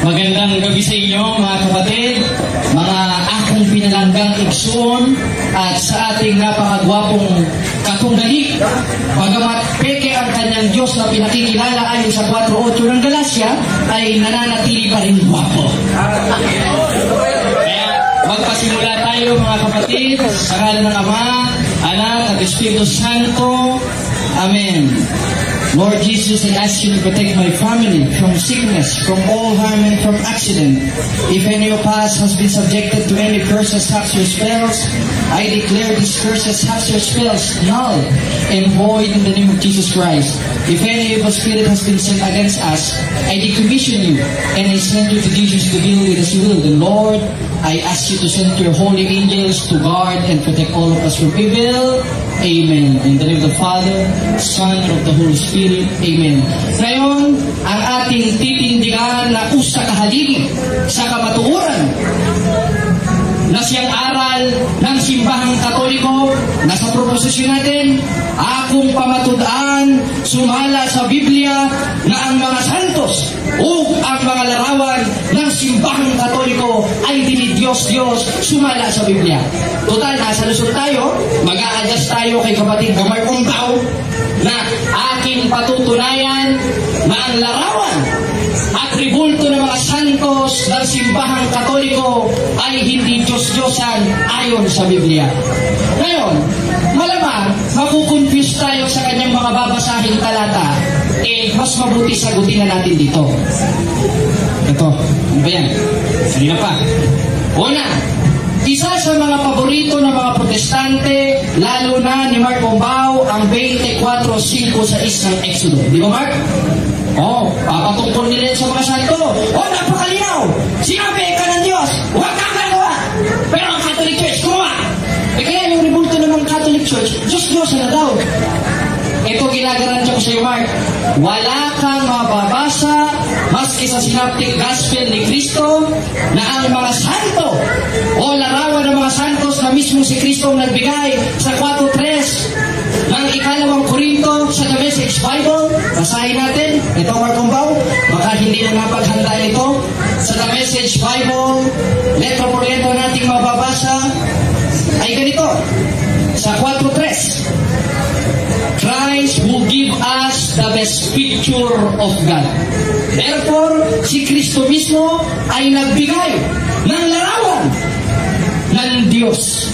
Magandang gabi sa inyo mga kapatid, mga akong pinalanggang igsoon at sa ating napakagwapong katunggali. Bagamat peke ang kanyang Diyos na pinakikilala ayon sa 4:8 ng Galacia, ay nananatili pa rin gwapo. Kaya magpasimula tayo mga kapatid sa ngalan ng Ama, Anak at Espiritu Santo. Amen. Lord Jesus, I ask you to protect my family from sickness, from all harm, and from accident. If any of us has been subjected to any curses, hacks, or spells, I declare these curses, hacks, or spells null and void in the name of Jesus Christ. If any evil spirit has been sent against us, I decommission you, and I send you to Jesus to deal with as you will. The Lord, I ask you to send your holy angels to guard and protect all of us from evil. Amen. In the name of the Father, Son, and of the Holy Spirit. Amen. Ngayon, ang ating titindigan na usa kahaligi sa kamatuoran na siyang aral ng simbahang Katoliko na sa proposisyon natin, akong pamatud-an sumala sa Biblia na ang mga santos o ang mga larawan ng simbahang Katoliko ay dinidiyos-Diyos sumala sa Biblia. Total, nasa Luzon tayo, mag-a-adjust tayo kay kapatid Gamar Umpaw na aking patutunayan na ang larawan at ribulto ng mga santos ng simbahang Katoliko ay hindi Diyos-Diyosan ayon sa Biblia. Ngayon, malamang makukonfuse tayo sa kanyang mga babasahing talata, mas mabuti sagutin na natin dito. Ito, ano ba yan? Kanina pa. Una, isa sa mga paborito ng mga protestante, lalo na ni Mark Umpaw, ang 24:5 sa isang Exodo. Di ba, Mark? Papatungkol nila sa mga santo. Napakalinaw! Sinabi ka ng Diyos, huwag kang gagawa! Pero ang Catholic Church, gumawa! Kaya yung ribulto ng mga Catholic Church, Diyos na daw. Ito ginagarantiya ko sa iyo, Mark. Wala kang mababasa maski sa Synoptic Gospel ni Kristo na ang mga santo o larawan ng mga santos na mismo si Kristo nagbigay sa 4:3 ng ikalawang Korinto sa The Message Bible. Basahin natin. Ito, Mark Umpaw. Baka hindi na napaghanda ito. Sa The Message Bible, letra por letra nating mababasa ay ganito. Sa 4:3. Christ will give us the best picture of God. Therefore, si Kristo mismo ay nagbigay ng larawan ng Diyos.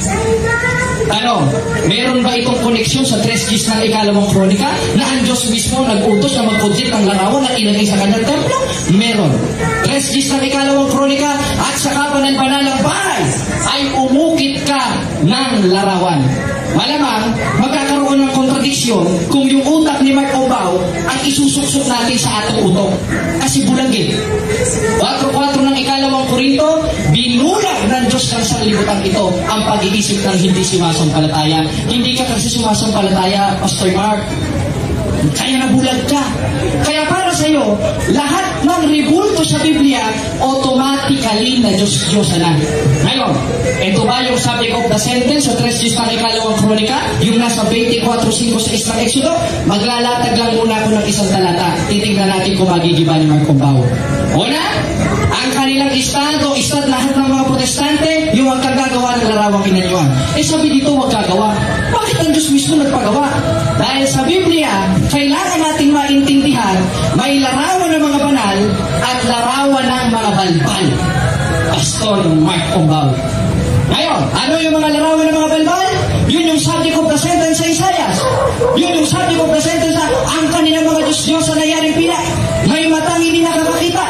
Meron ba itong koneksyon sa 3:10 ng ikalawang kronika na ang Diyos mismo nag-utos na mag-project ng larawan at ilagay sa kanyang templo? Meron. 3:10 ng ikalawang kronika at sa kapanal-banalang bahay ay umukit ka ng larawan. Malamang, magkakaroon ng kontradiksyon kung yung utak ni Mark Umpaw ang isusuksok natin sa ating utok. Kasi bulagin. 4:4 ng ikalawang Korinto, binulag ng Diyos ng sanglibutan ito ang pag-iisip ng hindi sumasampalataya. Hindi ka kasi sumasampalataya, Pastor Mark. Kaya nabulag ka. Kaya para sa iyo, lahat ng ribulto sa Biblia, automatically na Diyos-Diyosan na. Ngayon, ito ba yung subject of the sentence sa 3:10 ng ikalawang kronika? Yung nasa 24:5 sa isang Exodo? Maglalatag lang muna ako ng isang talata. Titignan natin kung magigiba ni Mark Umpaw. Una, ang kanilang istad lahat ng mga protestante, yung ang kagagawa ng larawang inanyuan. Sabi dito, wag gagawa. Bakit ang Diyos mismo nagpagawa? Dahil sa Biblia, kailangan nating maintindihan, may larawan ng mga banal at larawan ng mga balbal. Pastor Mark Umpaw. Ngayon, ano yung mga larawan ng mga balbal? Yun yung subject of the sentence sa Isaiah. Yun yung subject of the sentence sa ang kanilang mga Diyos sa nayaring pila. May matang hindi nakakakita.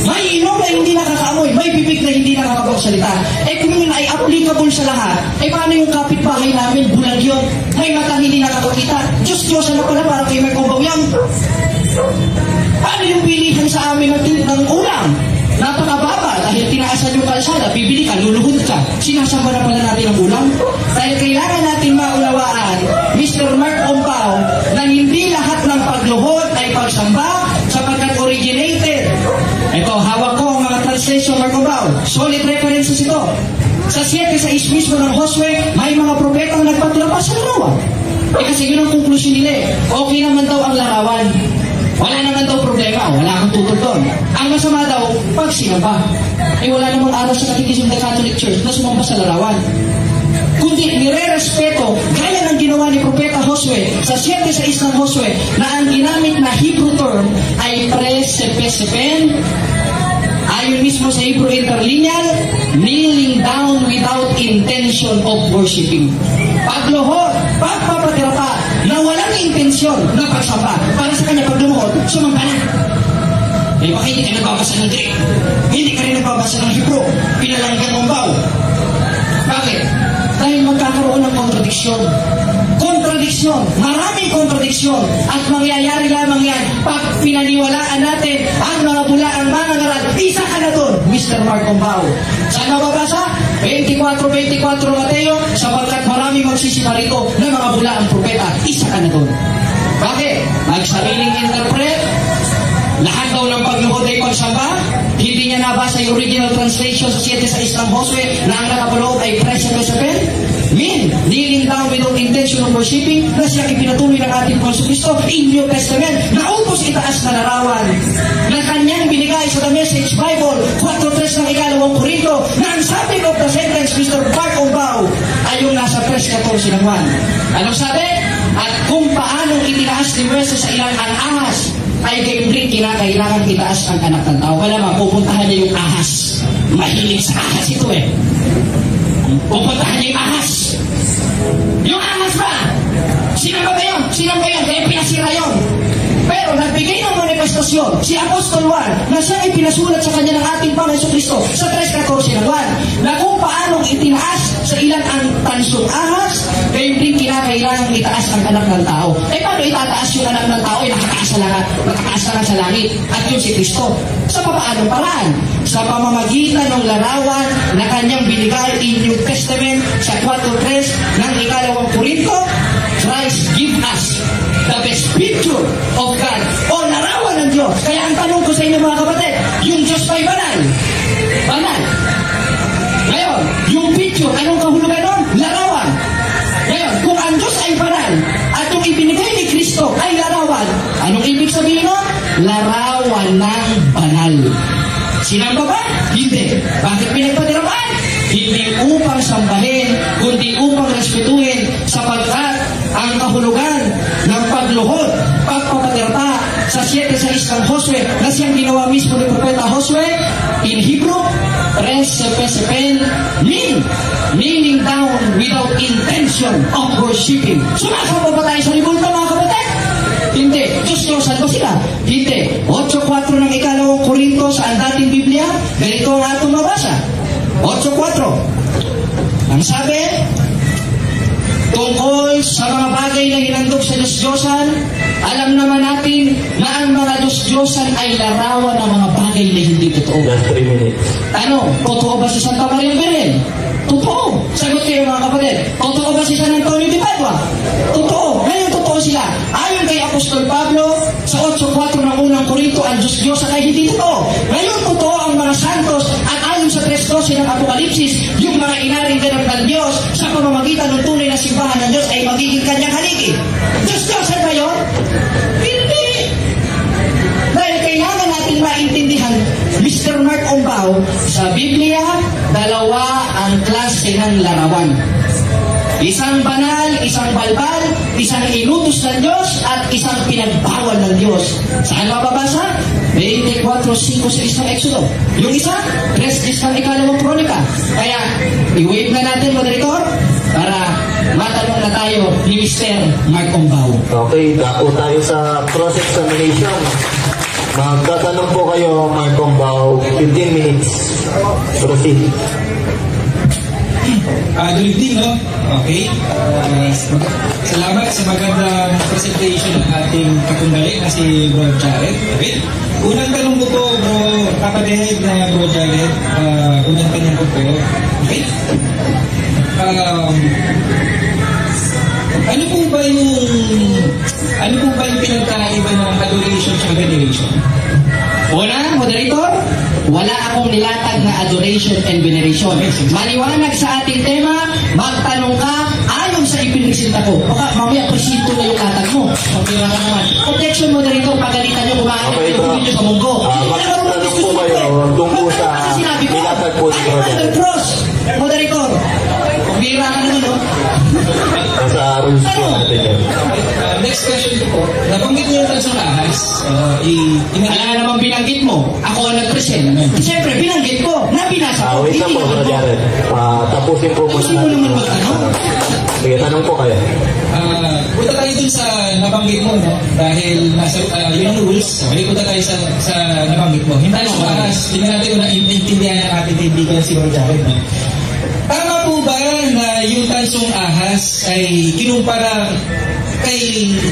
May ilong na hindi nakakaamoy. May bibig na hindi nakakapagsalita. Kung yun ay applicable sa lahat, paano yung kapitbahay namin? Bulag yun. May matang hindi nakakakita. Diyos na pala para kay Mark Umpaw yan. Paano yung bilihan sa amin ng ulam? Napakababa dahil tinaasan yung kalsada, bibili ka, luluhod ka. Sinasamba na pala natin ang ulam. Dahil kailangan natin maunawaan, Mr. Mark Umpaw, na hindi lahat ng pagluhod ay pagsamba sapagkat originated. Ito, hawak ko ang mga translation, Mark Umpaw. Solid references ito. Sa 7:6 mismo ng Josue, may mga propetang nagpatulabas sa larawan. Kasi yun ang konklusyon nila. Okay naman daw ang larawan. Wala naman daw problema, wala akong tutol doon. Ang masama daw, pag sinamba. Wala namang araw sa Catechism ng Catholic Church na sumamba sa larawan. Kundi nire-respeto, gaya ng ginawa ni Propeta Josue sa 7:6 ng Josue, na ang ginamit na Hebrew term ay pre-sepe-sepen. Ayon mismo sa Hebrew Interlineal, kneeling down without intention of worshiping. Pagluhod, pagpapatirapa, na walang intensyon na pagsamba. Para sa kanya, pag lumuhod, sumamba na. Baka hindi ka nagbabasa ng Greek. Hindi ka rin nagbabasa ng Hebrew. Pinalanggan mong baw. Bakit? Dahil magkakaroon ng kontradiksyon. Kontradiksyon. Maraming kontradiksyon. At mangyayari lamang yan pag pinaniwalaan natin ang mga bulaang manangaral. Isa ka na doon, Mr. Mark Ombao. Saan mababasa? 24:24 Mateo, sapagkat maraming magsisiparito ng mga bulaang propeta. Isa ka na doon. Bakit? Nagsariling interpret. Lahat daw ng pagluhod ay pagsamba. Hindi niya nabasa yung original translation sa 7:6 ng Josue na ang nakapaloob ay pre-sepe-sepen. Kneeling down without intention of worshiping, na siya ipinatuloy ng ating Panginoon Kristo in New Testament. Naupos itaas na larawan na kanyang binigay sa The Message Bible 4:3 ng 2 Korinto, na ang subject of the sentence, Mr. Mark Ombao, ay yung nasa 3:14 ng 1. Anong sabi? At kung paanong itinaas ni Moises sa ilang ang ahas, ay gayon rin kinakailangan itaas ang anak ng tao. Kaya naman, pupuntahan niya yung ahas. Mahilig sa ahas ito eh. Pupuntahan niya yung ahas. Yung ahas ba? Sinamba ba yun? Sinamba yun? Kaya pinasira yun. Pero nagbigay ng manifestasyon si Apostol Juan na siya ay pinasulat sa kanya ng ating Panginoon Kristo sa 3:14 ng 1 na kung paanong itinaas sa ilan ang tansong ahas, gayon din kinakailangan itaas ang anak ng tao. Paano itataas yung anak ng tao? Nakataas lang sa langit. At yun si Kristo. Sa paanong paraan? Sa pamamagitan ng larawan na kanyang binigay in New Testament sa 4:3 ng 2 Korinto, Christ give us the best picture of God o larawan ng Diyos. Kaya ang tanong ko sa inyo mga kapatid, yung Diyos ba'y banal? Banal. Ngayon, yung picture, anong kahulugan nun? Larawan. Ngayon, kung ang Diyos ay banal at yung ibinigay ni Kristo ay larawan, anong ibig sabihin nun? Larawan ng banal. Sinamba ba? Hindi. Bakit pinagpatirapaan? Hindi upang sambahin, kundi upang respetuhin, sapagkat ang kahulugan ng pagluhod, pagpapatirapa sa 7:6 ng Josue na siyang ginawa mismo ni Propeta Josue in Hebrew, pre-sepe-sepen, kneeling down without intention of worshiping. Sumasamba ba tayo sa libulto mga kapatid? Hindi. Diyos-Diyosan ba sila? Hindi. 8:4 ng 2 Korinto sa ang dating Biblia, ganito ang atong mabasa. 8:4. Ang sabi, tungkol sa mga bagay na hinandog sa Diyos-Diyosan, alam naman natin na ang mga Diyos-Diyosan ay larawan ng mga bagay na hindi totoo. Ano? Totoo ba si Santa Maria Belen? Totoo. Sagot kayo mga kapatid. Totoo ba si San Antonio de Padua? Totoo. Ngayon totoo sila. Ayon kay Apostol Pablo sa 8:4 ng 1 Korinto, ang Diyos-Diyosan ay hindi totoo. Ngayon totoo ang mga santos at ayon sa 3:12 ng Apokalipsis, yung mga inaring ganap ng Diyos sa pamamagitan ng tunay na simbahan ng Diyos ay magiging kanyang haligi. Diyos-Diyosan ba yun? Hindi. Dahil kailangan natin maintindihan, Mr. Mark Ombao, sa Biblia, dalawa ang klase ng larawan. Isang banal, isang balbal, isang inutos ng Diyos, at isang pinagbawal ng Diyos. Saan mababasa? 24:5 ng Exodo. Yung isa, 3:10 ng 2 Kronika. Kaya, i-wave na natin, moderator, para matanong na tayo ni Mr. Mark Ombao. Okay, dako tayo sa cross-examination. Magtatanong po kayo, Mark Ombao, 15 minutes. Proceed. Good evening, no? Okay. Salamat sa magandang presentation ng ating katundali na si Bro Jared. Okay. Unang tanong ko po, Bro Kapatid na Bro Jared. Unang tanong ko po. Okay. Ano po ba yung pinagkaiba ng adoration at veneration? Una, moderator, wala akong nilatag na adoration and veneration. Maliwanag sa ating tema, magtanong ka ayon sa ipinresenta ko. Baka mamaya presinto na yung latag mo. Pagkira ka naman. Protection mo na rito, pagalitan nyo, kumain Okay, ng video sa munggo. magtanong po kayo tungkol sa nilatag po ni Brother Jared. Cross, moderator. Pagkira ka naman, no? Nasa rules po natin yan. Next question ko po. Nabanggit niyo yung tansong ahas. Kaya naman binanggit mo, ako ang nag-present. Siyempre, binanggit ko, nabinasa ko. Wait lang po, Brother Jared. Tapusin po muna Tapusin mo naman magtanong. Sige, tanong po kayo. Punta tayo dun sa nabanggit mo, no? Dahil nasa, yun ang rules. Okay, punta tayo sa nabanggit mo. Hindi tayo sa ahas. Tingnan natin kung naintindihan ng ating kaibigan si Brother Jared, no? Tama po ba na yung tansong ahas ay kinumpara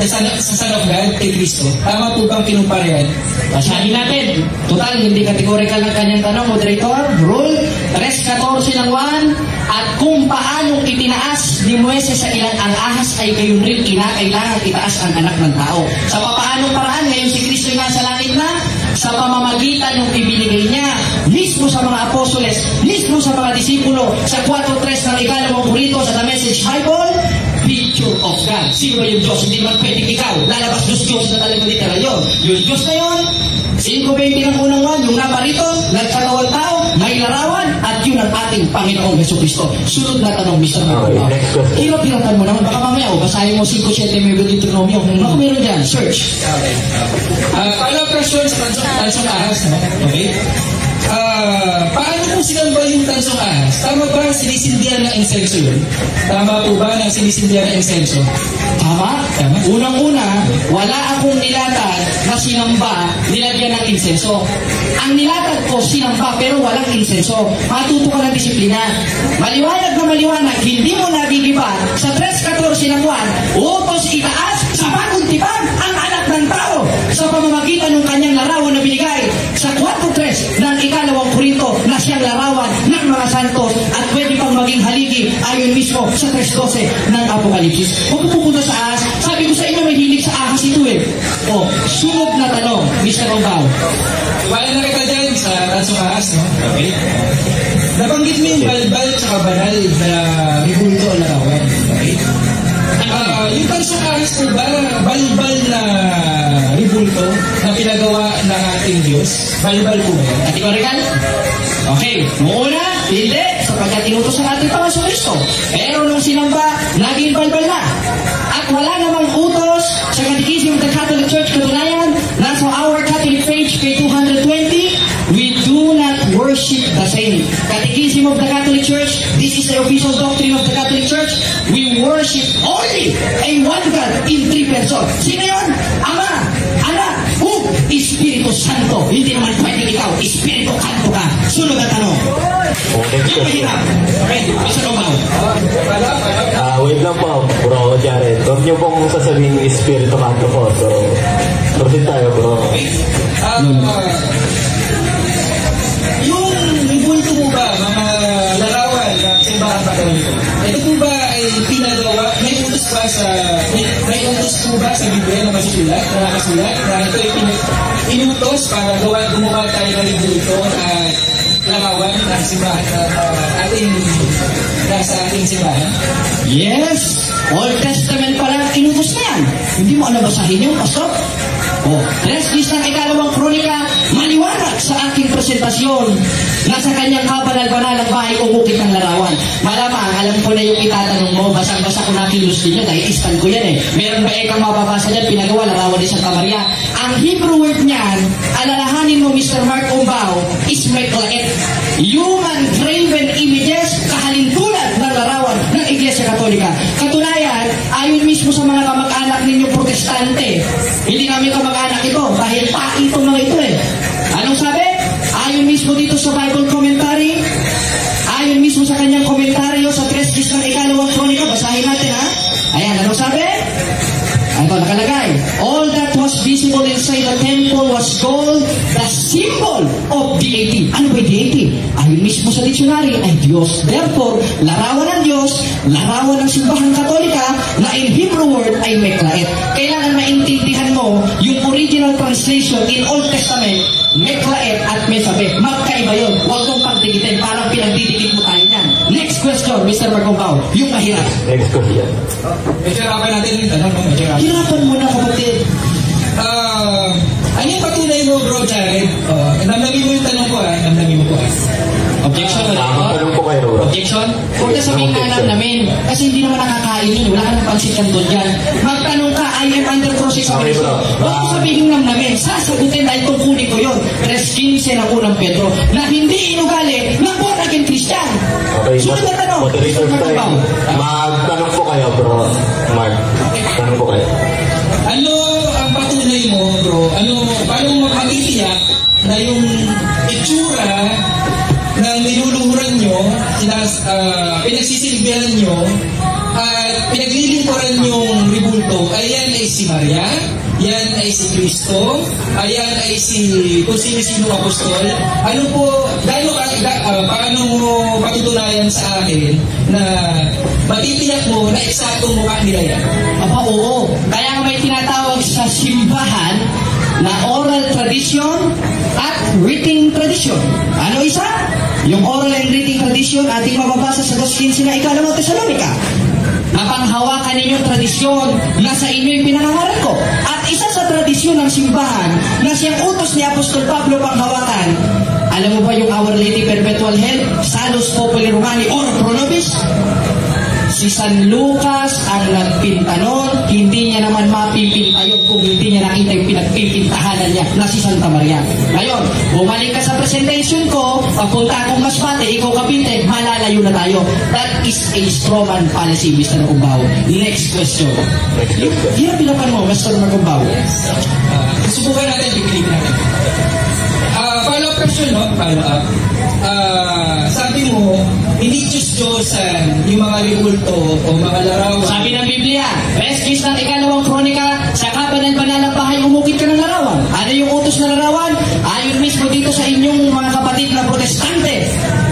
sa Son of God, kay Kristo? Tama po bang kinumpara yan? Basahin natin. Total, hindi kategorikal ng kanyang tanong, moderator. Rule 3:14 ng 1. At kung paanong itinaas ni Moises sa ilan ang ahas ay gayon rin kinakailangan itaas ang anak ng tao. Sa papaanong paraan, ngayon si Kristo nga sa langit na, sa pamamagitan ng ibinigay niya, mismo sa mga apostoles, mismo sa mga disipulo, sa 4:3 ng ikalawang Korinto, sa The Message Bible, picture of God. Sino ba yung Diyos? Hindi man pwedeng ikaw. Lalabas Diyos na talagang literal yun. Yung Diyos na yun, 5:20 ng unang 1, yung naparito, nagkatawang tao, may larawan, at yun ang ating Panginoong Jesucristo. Sunod na tanong, Mr. Okay, next question. Hirap-hirapan mo naman. Baka mamaya, basahin mo 5:7 may Deuteronomio. Baka meron dyan, search. Okay. Final question sa tansong ahas, no? Okay. Paano po sinamba yung tansong ahas? Tama ba sinisindihan ng insenso yun? Tama po ba na sinisindihan ng insenso? Tama? Unang-una, wala akong nilatag na sinamba, nilagyan ng insenso. Ang nilatag ko, sinamba, pero walang insenso. Matuto ka ng disiplina. Maliwanag na maliwanag, hindi mo nagigiba sa 3:14 ng 1, utos itaas sa bagong tipan ang anak ng tao sa pamamagitan ng kanyang larawan na binigay sa 4:3 ng ikalawang Korinto na siyang larawan ng mga santos at pwede pang maging haligi ayon mismo sa 3:12 ng Apokalipsis. Huwag pupunta sa ahas. Sabi ko sa inyo, may hilig sa ahas ito eh. O, sunod na tanong, Mr. Rombao. Wala na kita dyan sa tansong ahas, no? Okay. Nabanggit mo yung balbal at banal na ribulto o larawan. Okay. Yung tansong ahas po ba, balbal na ribulto na pinagawa ng ating Diyos? Balbal po ba? Kategorikal? Okay. Noong una, hindi. Sapagkat inutos ang ating Panginoon Kristo. Pero nung sinamba, naging balbal na. At wala namang utos sa Catechism of the Catholic Church. Katunayan, nasa our Catholic page, page 220, we do not worship the same. Catechism of the Catholic Church, this is the official doctrine of the Catholic Church. We worship only a one God in three persons. Sino yun? Ama, Anak, Espiritu Santo. Hindi naman pwedeng ikaw, Espiritu Santo ka. Sunod na tanong. Next question. Okay, Mr. Rombao. Wait lang po, Bro Jared. Huwag niyo pong sasabihin yung Espiritu Santo po. So, proceed tayo, bro. Yung ribulto mo ba, mga larawan na simbahan Katoliko, ito po ba ay pinagawa, may utos po ba sa Biblia na masusulat, na nakasulat, na ito ay inutos para gumawa tayo ng ribulto at larawan ng simbahan nasa ating simbahan? Yes! Old Testament pala ang inutos na yan. Hindi mo alam basahin yung pastor? List ng ikalawang kronika, maliwanag sa aking presentasyon na sa kanyang kabanal-banalang bahay umukit ng larawan. Malamang, alam ko na yung itatanong mo, basang-basa ko na kilos din yun, dahil istan ko yan eh. Meron ba kang mababasa dyan, pinagawa, larawan din sa Maria. Ang Hebrew word niyan, alalahanin mo Mr. Mark Umbao, is meklaet. Human graven images, kahalintulad ng larawan ng Iglesia Katolika. Katunayan, ayon mismo sa mga kamag-anak ninyong protestante, hindi namin kamag-anak ito, dahil paki itong mga ito eh. Anong sabi? Ayon mismo dito sa Bible commentary, ayon mismo sa kanyang komentaryo sa 3 ng ikalawang kronika, basahin natin ha. Ayan, anong sabi? Ito, nakalagay. All that was visible inside the temple was gold, the symbol of deity. Ano ba yung deity? Ayon mismo sa dictionary ay Diyos. Therefore, larawan ng Diyos, larawan ng simbahan Katolika, na in Hebrew word ay meklaet. Kailangan maintindihan mo yung original translation in Old Testament, meklaet at mesabe. Magkaiba yun. Huwag mong pagdikitin, parang pinagdidikit mo tayo niyan. Next question, Mr. Magkumbao. Yung mahirap. Next question. Medyo hirapan natin yung tanong, no? Medyo hirapan. Hirapan mo na, kapatid. Ano yung patunay mo, bro, Jared? Namnamin mo yung tanong ko, namnamin mo po. Objection, Tanong po kayo, bro. Objection? Huwag na sabihin na namin. Kasi hindi naman nakakain yun. Wala ka ng pansit kanton dyan. Magtanong ka, I am under process of Okay, bro. Huwag ko sabihin namin. Sasagutin dahil tungkulin ko yun. 3:15 ng unang Pedro na hindi inugali ng born again Christian. Okay, Sunod na tanong. moderator time. Magtanong po kayo, bro. Mark, tanong po kayo. Ano ang patunay mo, bro? Paano mo makikitiyak na yung itsura ng niluluhuran nyo, pinagsisilbihan nyo, at pinaglilingkuran yung ribulto, ayan ay si Maria, yan ay si Cristo, ayan ay si kung sino-sino apostol. Ano po, paano mo patutunayan sa akin na matitiyak mo na eksaktong mukha nila yan? Aba, oo. Kaya may tinatawag sa simbahan na oral tradition at written tradition. Ano isa? Yung oral and written tradition ating mababasa sa 2:15 na ikalawang Tesalonika. Napanghawakan ninyong tradisyon na sa inyo'y pinangangaral ko. At isa sa tradisyon ng simbahan na siyang utos ni Apostol Pablo panghawakan. Alam mo ba yung Our Lady Perpetual Help, Salus Populi Romani or Pro Nobis? Si San Lucas ang nagpinta nun, hindi niya naman mapipinta yun kung hindi niya nakita yung pinagpipintahanan niya na si Santa Maria. Ngayon, bumalik ka sa presentation ko, papunta akong Masbate, ikaw Cavite, malalayo na tayo. That is a strawman policy, Mr. Magkumbao. Next question. Hirap pinapan mo, Mr. Magkumbao. Subukan natin, i-click natin. Follow-up question, no? Follow-up. Sabi mo, hindi Diyos-Diyosan yung mga ribulto o mga larawan. Sabi ng Biblia, Reskis ng ikalawang kronika, sa kabanal-banalang bahay umukit ka ng larawan. Ano yung utos na larawan? Ayon mismo dito sa inyong mga kapatid na protestante.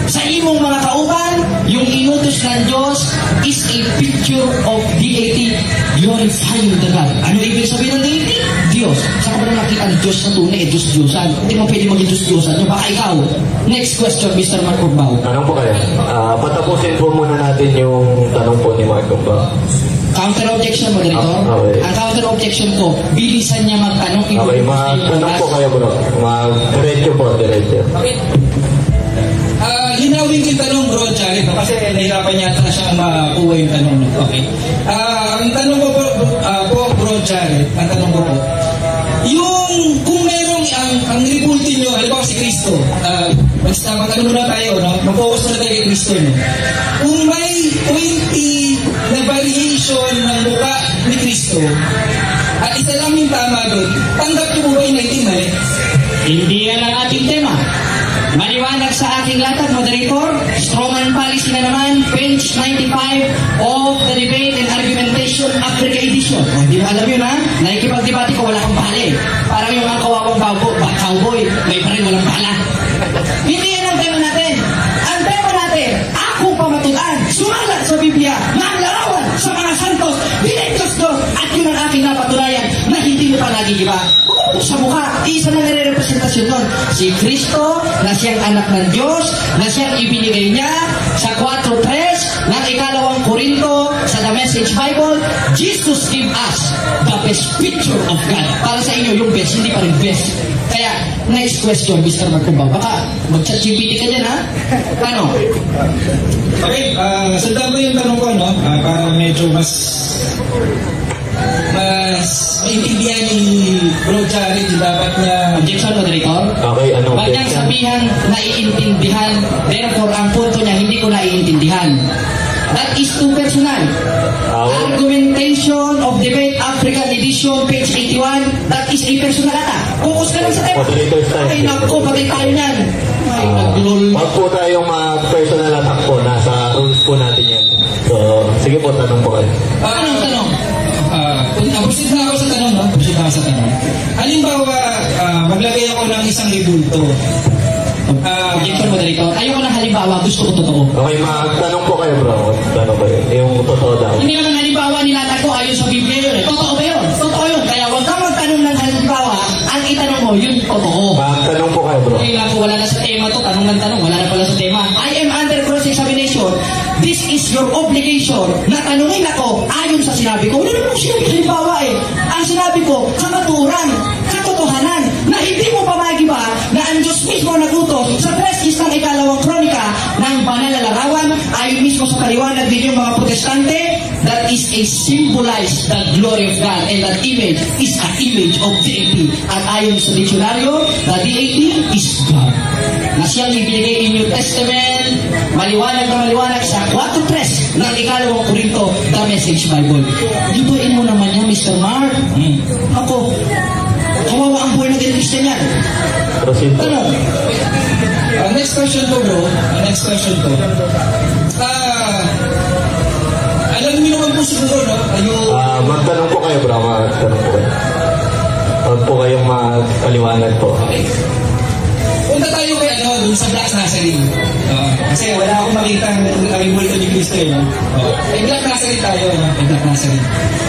Sa imong mga kauban, yung inutos ng Diyos is a picture of deity glorifying the God. Ano ibig sabihin ng deity? Diyos. Saan ka ba nakita ang Diyos na tunay? Diyos-Diyosan. Hindi mo pwede maging Diyos-Diyosan. Yung baka ikaw. Next question, Mr. Magkumbao. Tanong po kayo. Patapusin po muna natin yung tanong po ni Mark Kumbao. Counter objection, moderator. Okay. Ang counter objection ko, bilisan niya magtanong. Okay, magtanong po kayo, bro. Diretso po, diretso. Okay. Linawin ko yung tanong, bro, Jared, kasi nahirapan yata na siyang makuha yung tanong. Okay. Ang tanong ko po, bro, Jared, ang tanong ko po, yung kung merong ang ribulto nyo, halimbawa si Cristo, mag-ano muna tayo, no? Mag-focus muna tayo kay Cristo, no? Kung may 20 na variation ng mukha ni Cristo, at isa lang yung tama doon, tanggap nyo po ba yung 19 mali? Hindi yan ang ating tema. Maliwanag sa aking latag, moderator, strawman policy na naman, page 95 of the Debate and Argumentation Africa Edition. Hindi mo alam yun, ha? Nakikipag-debate ko, wala kang bali. Parang yung mga kawawang cowboy, may pa rin walang bala. Hindi yan ang tema natin. Ang tema natin, akong pamatuan, sumalat sa Biblia, na ang larawan sa mga santos, binigtos doon, at yun ang aking napatunayan na hindi mo pa nagigiba. Sa mukha, isa na nire-representasyon nun. Si Kristo, na siyang anak ng Diyos, na siyang ibinigay niya sa 4:3 ng ikalawang Korinto sa The Message Bible. Jesus gave us the best picture of God. Para sa inyo, yung best, hindi pa rin best. Kaya, next question, Mr. Magkumbao. Baka mag-chat-GPT ka dyan, ha? Ano? Okay, sundan ko yung tanong ko, no? Para medyo mas maintindihan ni Bro Jared, dapat niya... Objection, moderator? Okay, ano? Huwag niyang sabihan, naiintindihan. Therefore, ang punto niya, hindi ko naiintindihan. That is too personal. Argumentation of Debate African Edition, page 81, that is a personal ata. Focus ka lang sa tema. Ay, naku, patay tayo niyan. Ay, naglol. Huwag po tayong personal attack po. Nasa rules po natin yan. So, sige po, tanong po kayo. Anong tanong? Proceed na ako sa tanong, no? Proceed na ako sa tanong. Halimbawa, maglagay ako ng isang ribulto. Objection, moderator. Ayoko ng halimbawa, gusto ko totoo. Okay, magtanong po kayo, bro. Tanong kayo. Yung totoo daw. Hindi naman halimbawa nilatag ko ayon sa Biblia yun. Totoo ba yun? Totoo yun. Kaya huwag kang magtanong ng halimbawa, ang itanong mo, yun totoo. Tanong po kayo, bro. Kaya po, wala na sa tema to. Tanong ng tanong, wala na pala sa tema. I am under cross-examination. This is your obligation na tanungin ako ayon sa sinabi ko. Wala naman sinabi halimbawa eh. Ang sinabi ko, kamaturan, katotohanan, na hindi mo pa magiba na ang Diyos mismo nagutos sa 3 ng 2 kronika ng banal na larawan ayon mismo sa paliwanag din yung mga protestante, that is a symbolize the glory of God, and that image is an image of deity. At ayon sa dictionaryo, the deity is God. Na siyang ibigay in New Testament, maliwanag na maliwanag sa 4:3 ng 2 Korinto, the Message Bible. Ibuin mo naman yan, Mr. Mark. Ako, kawawa ang buhay ng Christian yan. Proceed. Ano? Next question po, bro. Next question po. Alam niyo naman po siguro, no? Magtanong po kayo, bro. Magtanong po kayo. Huwag po kayong magpaliwanag po. Okay. Punta tayo kay dun sa Black Nazarene. Kasi wala akong makita ang bulto ni Cristo, no? Kay Black Nazarene tayo, no? Kay Black Nazarene.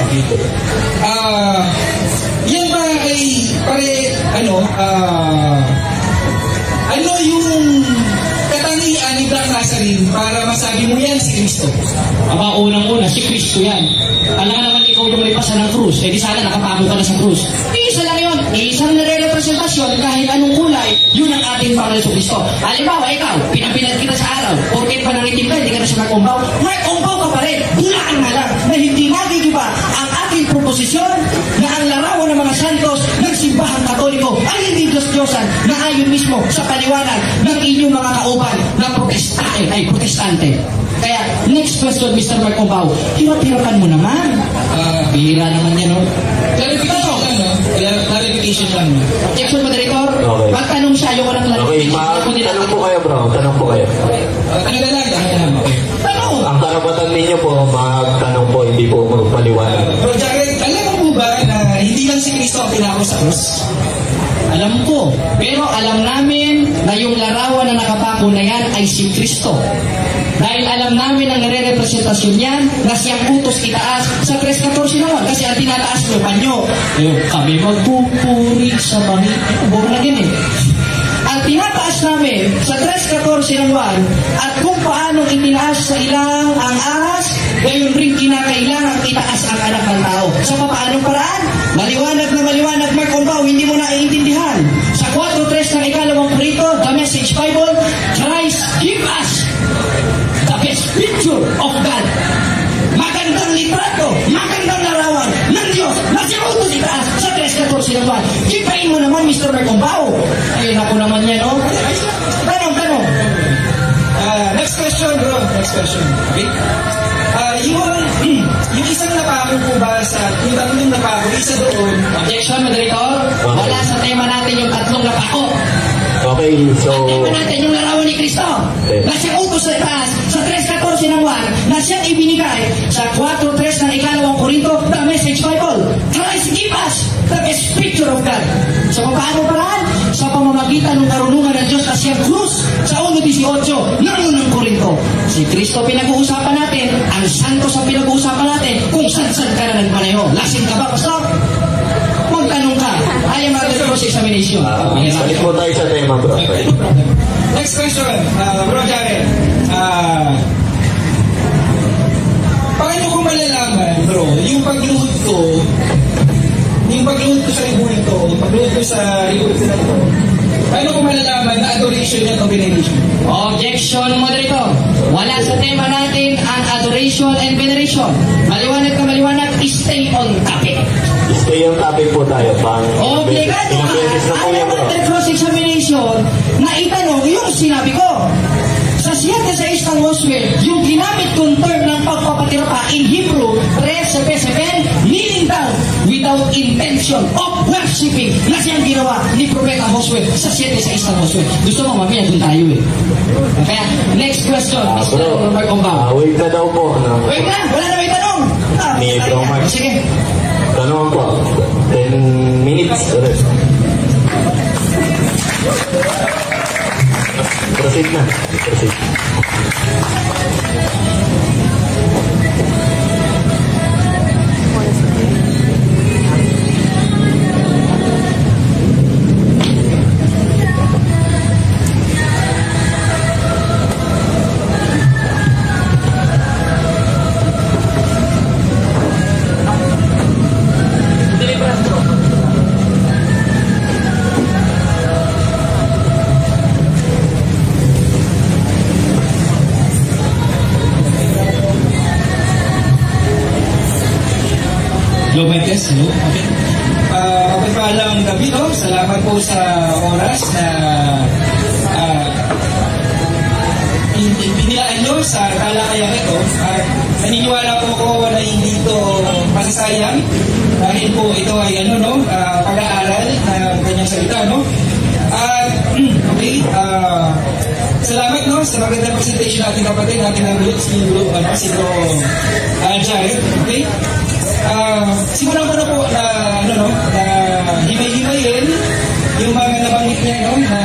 Okay. Yan ba ay ano yung katangian ni Black Nazarene para masabi mo yan si Cristo? Aba, unang-una, si Cristo yan. Alam naman ikaw yung malipasan ng krus, eh di sana nakapako ka na sa krus. Isa lang yun, isang nare-representasyon kahit anong kulay, yun ang ating Panginoon sa Cristo. Halimbawa, ikaw, pinapilan kita sa araw, porket panangitim ka, hindi ka na siya mag-umbaw, mag-umbaw ka pa rin, bulaan nga lang, na hindi magigiba ang ating proposisyon na ang larawan ng mga santos ng simbahang katoliko ay hindi Diyos-Diyosan na ayon mismo sa paliwanag ng inyong mga kauban na protestante. Kaya, next question, Mr. Mark Obaw, hirap-hirapan mo naman. Bihira naman yan, no? Clarification lang. Objection, moderator. Okay. Magtanong siya, yung walang Okay, tanong po kayo, bro. Tanong po kayo. Tanong na lang. Okay. Tanong! Ang karapatan ninyo po, magtanong po, hindi po magpaliwanag. Bro Jared, alam mo po ba na hindi lang si Cristo ang pinako sa krus? Alam ko. Pero alam namin na yung larawan na nakapako na yan ay si Cristo. Dahil alam namin ang nare-representasyon yan na siyang utos itaas sa 3:14 naman. Kasi ang tinataas nyo, panyo. Kami magpupuri sa bangi. Buro na din eh. Ang tinataas namin sa 3:14 ng 1 at kung paano itinaas sa ilang ang ahas, gayon rin kinakailangan itaas ang anak ng tao. Sa paanong paraan? Maliwanag na maliwanag, Mark Obaw, hindi mo naiintindihan. Sa 4:3 ng 2 Korinto, the Message Bible, Christ give us the best picture of God. Magandang litrato, magandang larawan ng Diyos na sinutos itaas sa 3:14 ng 1. Kipain mo naman, Mr. Mark Obaw. Ayun ako naman yan, no? Tanong. Next question, bro. Next question. Okay? Yung isang napako po ba yung tatlong napako, isa doon? Objection, moderator. Wala sa tema natin yung tatlong napako. Okay, so... Ang tema natin yung larawan ni Cristo. Na siyang utos sa itaas sa 3:14 ng 1 na siyang ibinigay sa 4:3 ng 2 Korinto, the Message Bible. Christ give us the best picture of God. So paano paraan? Sa pamamagitan ng karunungan ng Diyos na siyang krus sa 1:18 ng unang Korinto. Si Cristo pinag-uusapan natin, ang santos ang pinag-uusapan natin, kung saan-saan ka na nagpaneho. Lasing ka ba, Pastor? Magtanong ka. I am under cross-examination. Balik mo tayo sa tema, bro. Next question, bro Jared. Paano ko malalaman, bro, yung pagluhod ko sa libuhin ko, yung pagluhod ko sa libuhin ko na ito, paano ko malalaman na adoration yan o veneration? Objection, moderator. Wala sa tema natin ang adoration and veneration. Maliwanag ka maliwanag, stay on topic. Stay on topic po tayo. Obligado ka, alam mo natin cross-examination na itanong yung sinabi ko. Sa 7:6 ng Joshua, yung ginamit kong term ng pagpapatira pa in Hebrew, 3:7, meaning daw, without intention of worshiping, na siyang ginawa ni Propeta Joshua sa 7:6 ng Joshua. Gusto mo, mamaya dun tayo eh. Kaya, next question, Mr. Mark Ombao. Wait na daw po. Wait na, wala na may tanong. Ni Bro Mark. Sige. Tanong po. 10 minutes ulit. Proceed na. Proceed. Global test, hello. Okay. Kapagpalang gabi, no? Salamat po sa oras na pinilaan nyo sa talakayan ito. Naniniwala po ako na hindi ito masasayang dahil po ito ay pag-aaral ng kanyang salita, no? Okay, salamat, no, sa magandang presentation natin kapatid, natin ang si Bro Jared. Okay, simulan ko na po na himay-himayin yung mga nabanggit niya, no, na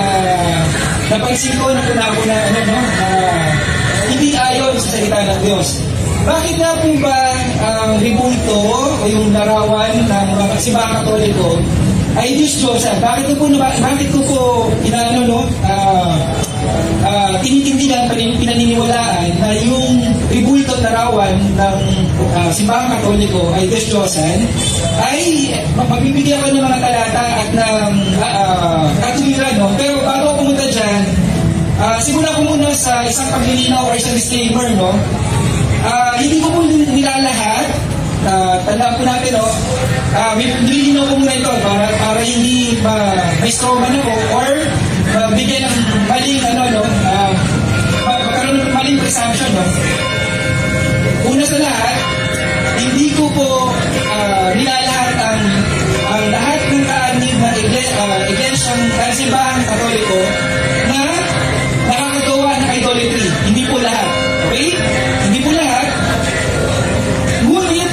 napansin ko na hindi ayon sa salita ng Diyos. Bakit nga po ba ang ribulto o yung larawan ng mga simbahang Katoliko ay Diyos-Diyosan? Bakit ko po tinitindigan, pinaniniwalaan na yung ribulto at larawan ng simbahang Katoliko ay Diyos-Diyosan? Ay magbibigyan ko ng mga talata at ng katuwiran, no? Pero bago ako pumunta dyan, simulan ko muna sa isang paglilinaw o isang disclaimer, no? Hindi ko po nilalahat, tandaan po natin, no? Nililinaw ko muna ito para hindi may strawman ako or bigyan ng maling magkaroon ng maling presumption, no? Una sa lahat, hindi ko po nilalahat ang lahat ng kaanib na iglesyang simbahang Katoliko na nakakagawa ng idolatry. Hindi po lahat. Okay? Hindi po lahat. Ngunit,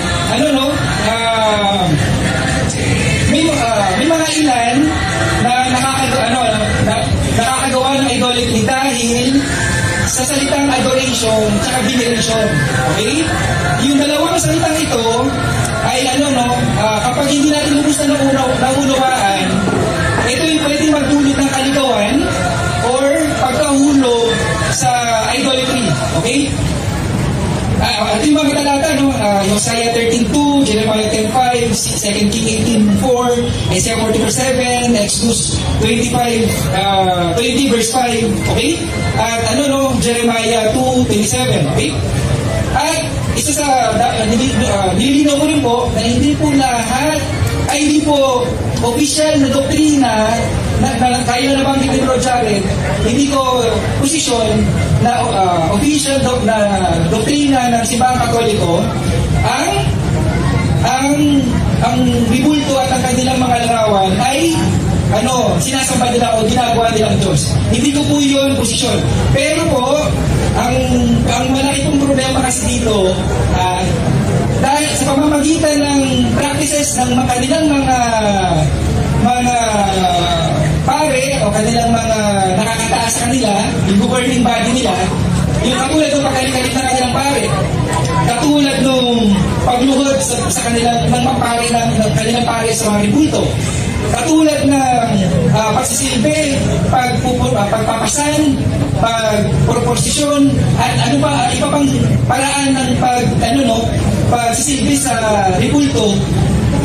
may mga ilan na nakakagawa ng idolatry dahil sa salitang adoration at veneration. Okay? Yung dalawang salitang ito ay kapag hindi natin lubos na naunawaan, ito yung pwedeng magdulot ng kaligawan or pagkahulog sa idolatry. Okay? Ito yung mga talata, no? Isaiah 13:2, Jeremiah 10:5, 2 King 18:4, Isaiah 44:7, Exodus 20 verse 5, okay? At Jeremiah 2:27, okay? At isa sa nililinaw ko rin po na hindi po lahat ay hindi po official na doktrina na kaya na banggit ni Bro Jared, hindi ko posisyon na official na doktrina ng simbahang Katoliko ang ribulto at ang kanilang mga larawan ay sinasamba nila o ginagawa nilang Diyos. Hindi ko po yun posisyon. Pero po, ang malaki pong problema kasi dito, dahil sa pamamagitan ng practices ng kanilang mga pare o kanilang mga nakakataas sa kanila, yung governing body nila, yung katulad ng pagkalit-kalit na kanilang pare, katulad ng pagluhod sa kanilang pare ng kanilang pare sa mga ribulto, katulad ng pagsisilbi, pagpapasan, pagproposisyon, at iba pang paraan ng pagsisilbi sa ribulto,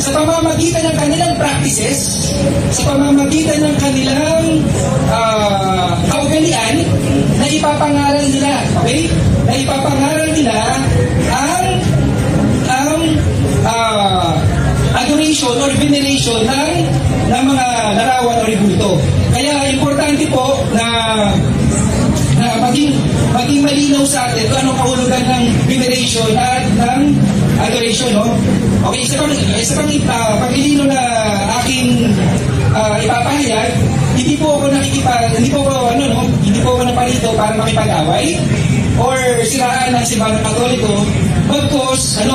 sa pamamagitan ng kanilang practices, sa pamamagitan ng kanilang kaugalian na ipapangaral nila, okay? Na ipapangaral nila ang adoration or veneration ng mga larawan o ribulto. Kaya importante po na maging malinaw sa atin kung anong kahulugan ng veneration at ng adoration, no? Okay, isa pang paglilino na aking ipapahayag, hindi po ako naparito para makipag-away or siraan ng simbahang Katoliko. Bagkus,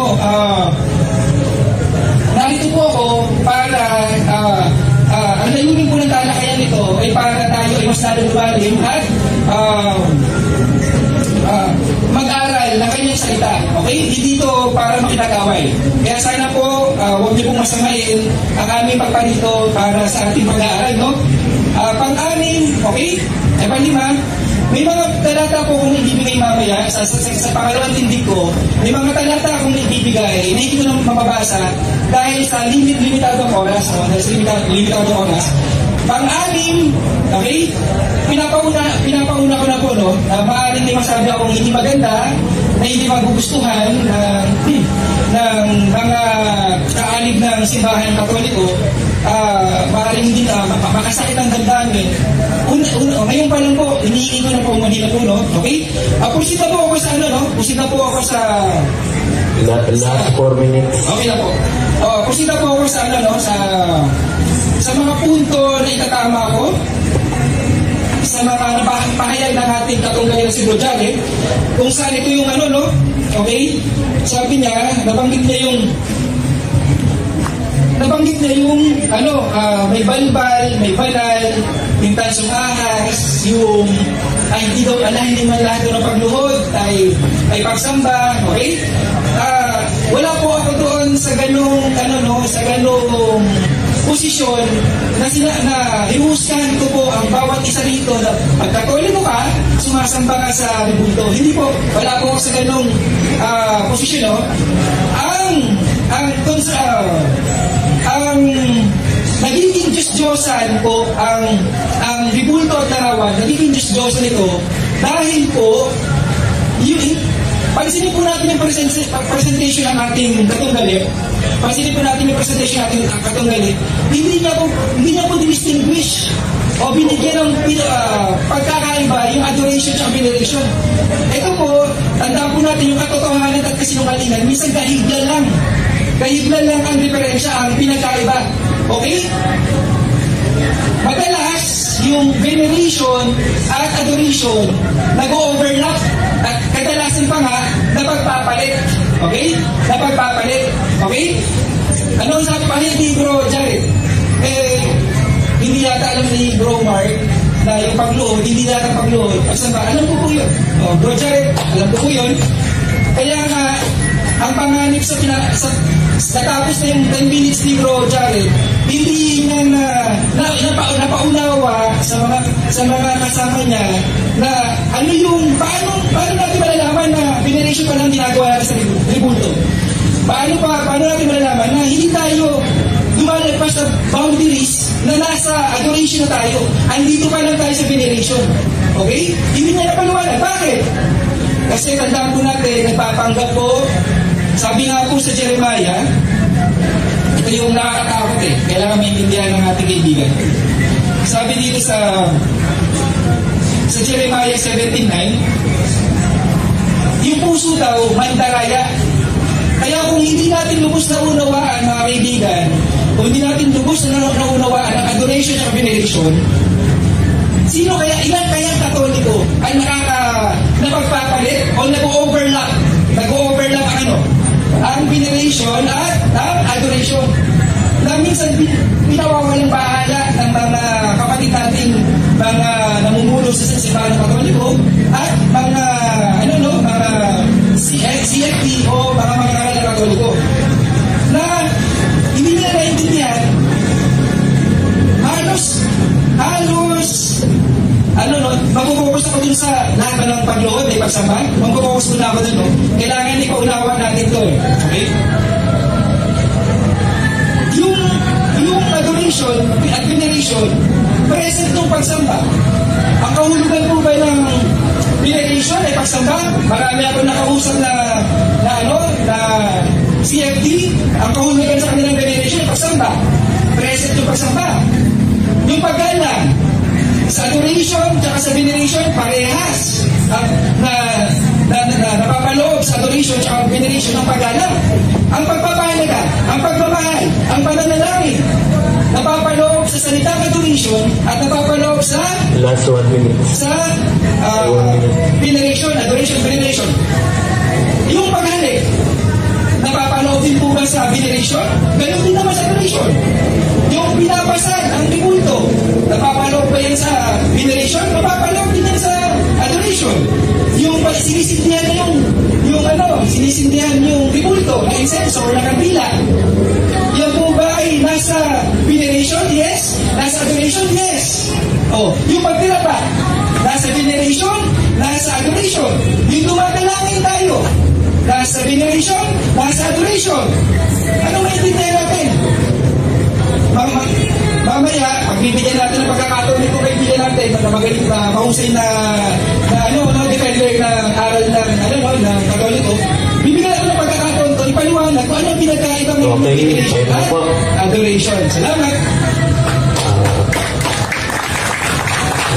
narito po ako para ang layunin po ng talakayan nito ay para tayo ay mas lalong lumalim at mag-aral ng kanyang salita. Okay? Hindi dito para makipag-away. Kaya sana po, huwag niyo pong masamain ang aming pagparito para sa ating pag-aaral, no? Pang-anim, okay? Pang-lima, may mga talata po kung ibibigay mamaya sa pangalawang tindig ko, may mga talata akong ibibigay na hindi ko na mababasa dahil sa limitadong oras, no? Dahil sa limitadong oras. Pang-anim, okay? Pinapauna ko na po, no? Maaaring may masabi akong hindi maganda, na hindi magugustuhan, na ng mga kaalib ng simbahan Katoliko, maaaring hindi makasakit ang damdamin. Ngayon pa lang po, iniingi ko na po manila po, no? Okay? Pusita po ako sa ano, no? Pusita po ako sa... Last 4 minutes. Okay na po. Pusita po ako sa ano, no? Sa mga punto na itatama ko, sa mga napahayag ng ating katunggali si Bro Jared, kung saan ito yung ano, no? Okay? Sabi niya, nabanggit niya yung ano, may balbal, may banal, yung tansong ahas, yung hindi man lahat ng pagluhod ay pagsamba, okay? Wala po ako doon sa ganung ano, no, sa ganung posisyon na hinuhusgahan ko po ang bawat isa rito na pagkatoliko ka, sumasamba ka sa ribulto. Hindi po, wala po ako sa ganung posisyon, no? Ang nagiging Diyos-Diyosan po ang ribulto at larawan, nagiging Diyos-Diyosan ito dahil po pansinin po natin yung presentation ng ating katunggali. Pansinin po natin yung presentation ng ating katunggali. Hindi niya po distinguish o binigyan ng pagkakaiba yung adoration at veneration. Ito po, tandaan po natin yung katotohanan at kasinungalingan. Minsan kahiglan lang. Kahiglan lang ang diferensya, ang pinagkaiba. Okay? Madalas, yung veneration at adoration nag-overlap at kadalasan pa nga napagpapalit. Okay? Napagpapalit. Okay? Ano ang sabi pa ni Bro Jared? Hindi yata alam ni Bro Mark na yung pagluhod, hindi yata pagluhod. Alam ko po yun. Bro Jared, alam ko po yun. Kaya nga, ang panganib natapos na yung 10 minutes ni Bro Jared, hindi niya napaunawa sa mga kasama niya na ano yung, paano natin malalaman na veneration pa lang ginagawa natin sa ribulto? Paano natin malalaman na hindi tayo dumalagpas sa boundaries na nasa adoration na tayo? Andito pa lang tayo sa veneration. Okay? Hindi niya napaliwanag. Bakit? Kasi tandaan po natin, nagpapanggap po. Sabi nga po sa Jeremiah, ito yung nakakatakot kailangan maintindihan ng ating kaibigan. Sabi dito sa Jeremiah 17:9, yung puso daw, mandaraya. Kaya kung hindi natin lubos na unawaan, mga kaibigan, kung hindi natin lubos na unawaan ang adoration at veneration, ilan kaya Katoliko ay napagpapalit o nag-overlap ang veneration at ang adoration. Na minsan pinawawalang bahala ng mga kapatid nating mga namumuno sa simbahan ng Katoliko at mga mga CFP o mga mangaral ng Katoliko na hindi nila naintindihan halos magpo-focus ako dun sa lahat ng pagluhod, pagsamba. Magpo-focus muna ako dun, Kailangan ipaunawan natin to, Okay? Yung adoration at veneration, present ng pagsamba. Ang kahulugan po ba ng veneration ay pagsamba? Marami ako nakausap na CFD, ang kahulugan sa kanilang veneration ay pagsamba. Present yung pagsamba. Yung paggalang, sa adoration at sa veneration, parehas na napapaloob sa adoration at veneration ng paggalang. Ang pagpapahalaga, ang pagmamahal, ang pananalangin, napapaloob sa salitang adoration at napapaloob sa last 1 minute. Sa veneration, adoration, veneration. Yung paghalik, napapaloob din po ba sa veneration? Ganun din naman sa adoration. Yung pinapasad, ang ribulto, napapaloob ba yan sa veneration? Napapaloob din yan sa adoration. Yung sinisindihan yung ribulto, na incense or na kandila. Yan po ba ay nasa veneration? Yes. Nasa adoration? Yes. Yung pagtira pa, nasa veneration, nasa adoration. Yung dumadalangin tayo, nasa veneration, nasa adoration. Anong maintindihan natin? Mamaya, pagbibigyan natin ng pagkakataon nito kaibigan natin, magaling na mahusay na defender ng aral ng Katoliko, bibigyan natin ng pagkakataon ito, ipaliwanag Okay, ayun na po. Adoration. Salamat.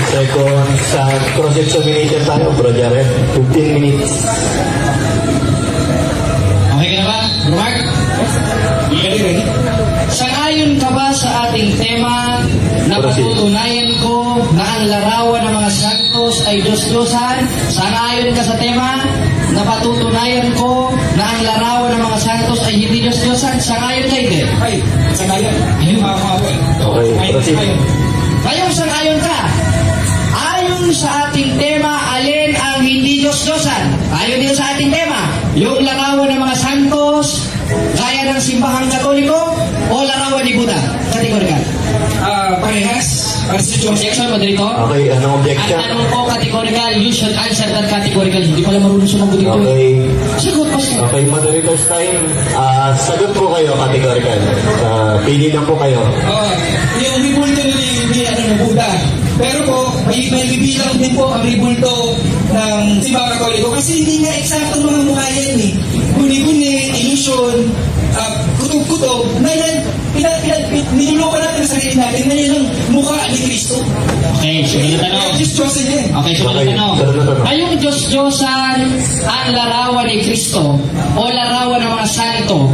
Second, sa cross-examination tayo, Bro Jared. 15 minutes. Okay ka na ba, Bro Mark? Ready? Sang-ayon ka ba sa ating tema na patutunayan ko na ang larawan ng mga santos ay Diyos-Diyosan? Sang-ayon ka sa tema na patutunayan ko na ang larawan ng mga santos ay hindi Diyos-Diyosan? Sang-ayon ka hindi? Ay, sangayon. Ayun, mga kapatid. Okay, proceed. Ngayon, sang-ayon ka? Ayon sa ating tema, alin ang hindi Diyos-Diyosan? Ayon din sa ating tema, yung larawan ng mga santos, gaya ng simbahang Katoliko, o larawan ni Buddha? Kategorikal. Parehas. Para sa Diyos. Objection, Madrito? Okay, anong Ang objection? tanong ko, kategorikal, you should answer that categorical. Hindi pala marunong sumagot dito. Okay. Sagot pa siya. Okay, moderators time. Sagot po kayo, categorical. Pili lang po kayo. Yung ribulto ni Buddha. Pero po, may bibilang din po ang ribulto ng Simbahang Katoliko kasi hindi nga eksakto mga mukha yan eh. Guni-guni, illusion, kutob-kutob, na yan, nilulukan natin sa sarili natin na yan ang mukha ni Kristo. Okay, sunod na tanong. Diyos-Diyosan yan. Okay, sunod na tanong. Ngayong Diyos-Diyosan ang larawan ni Kristo o larawan ng mga santo,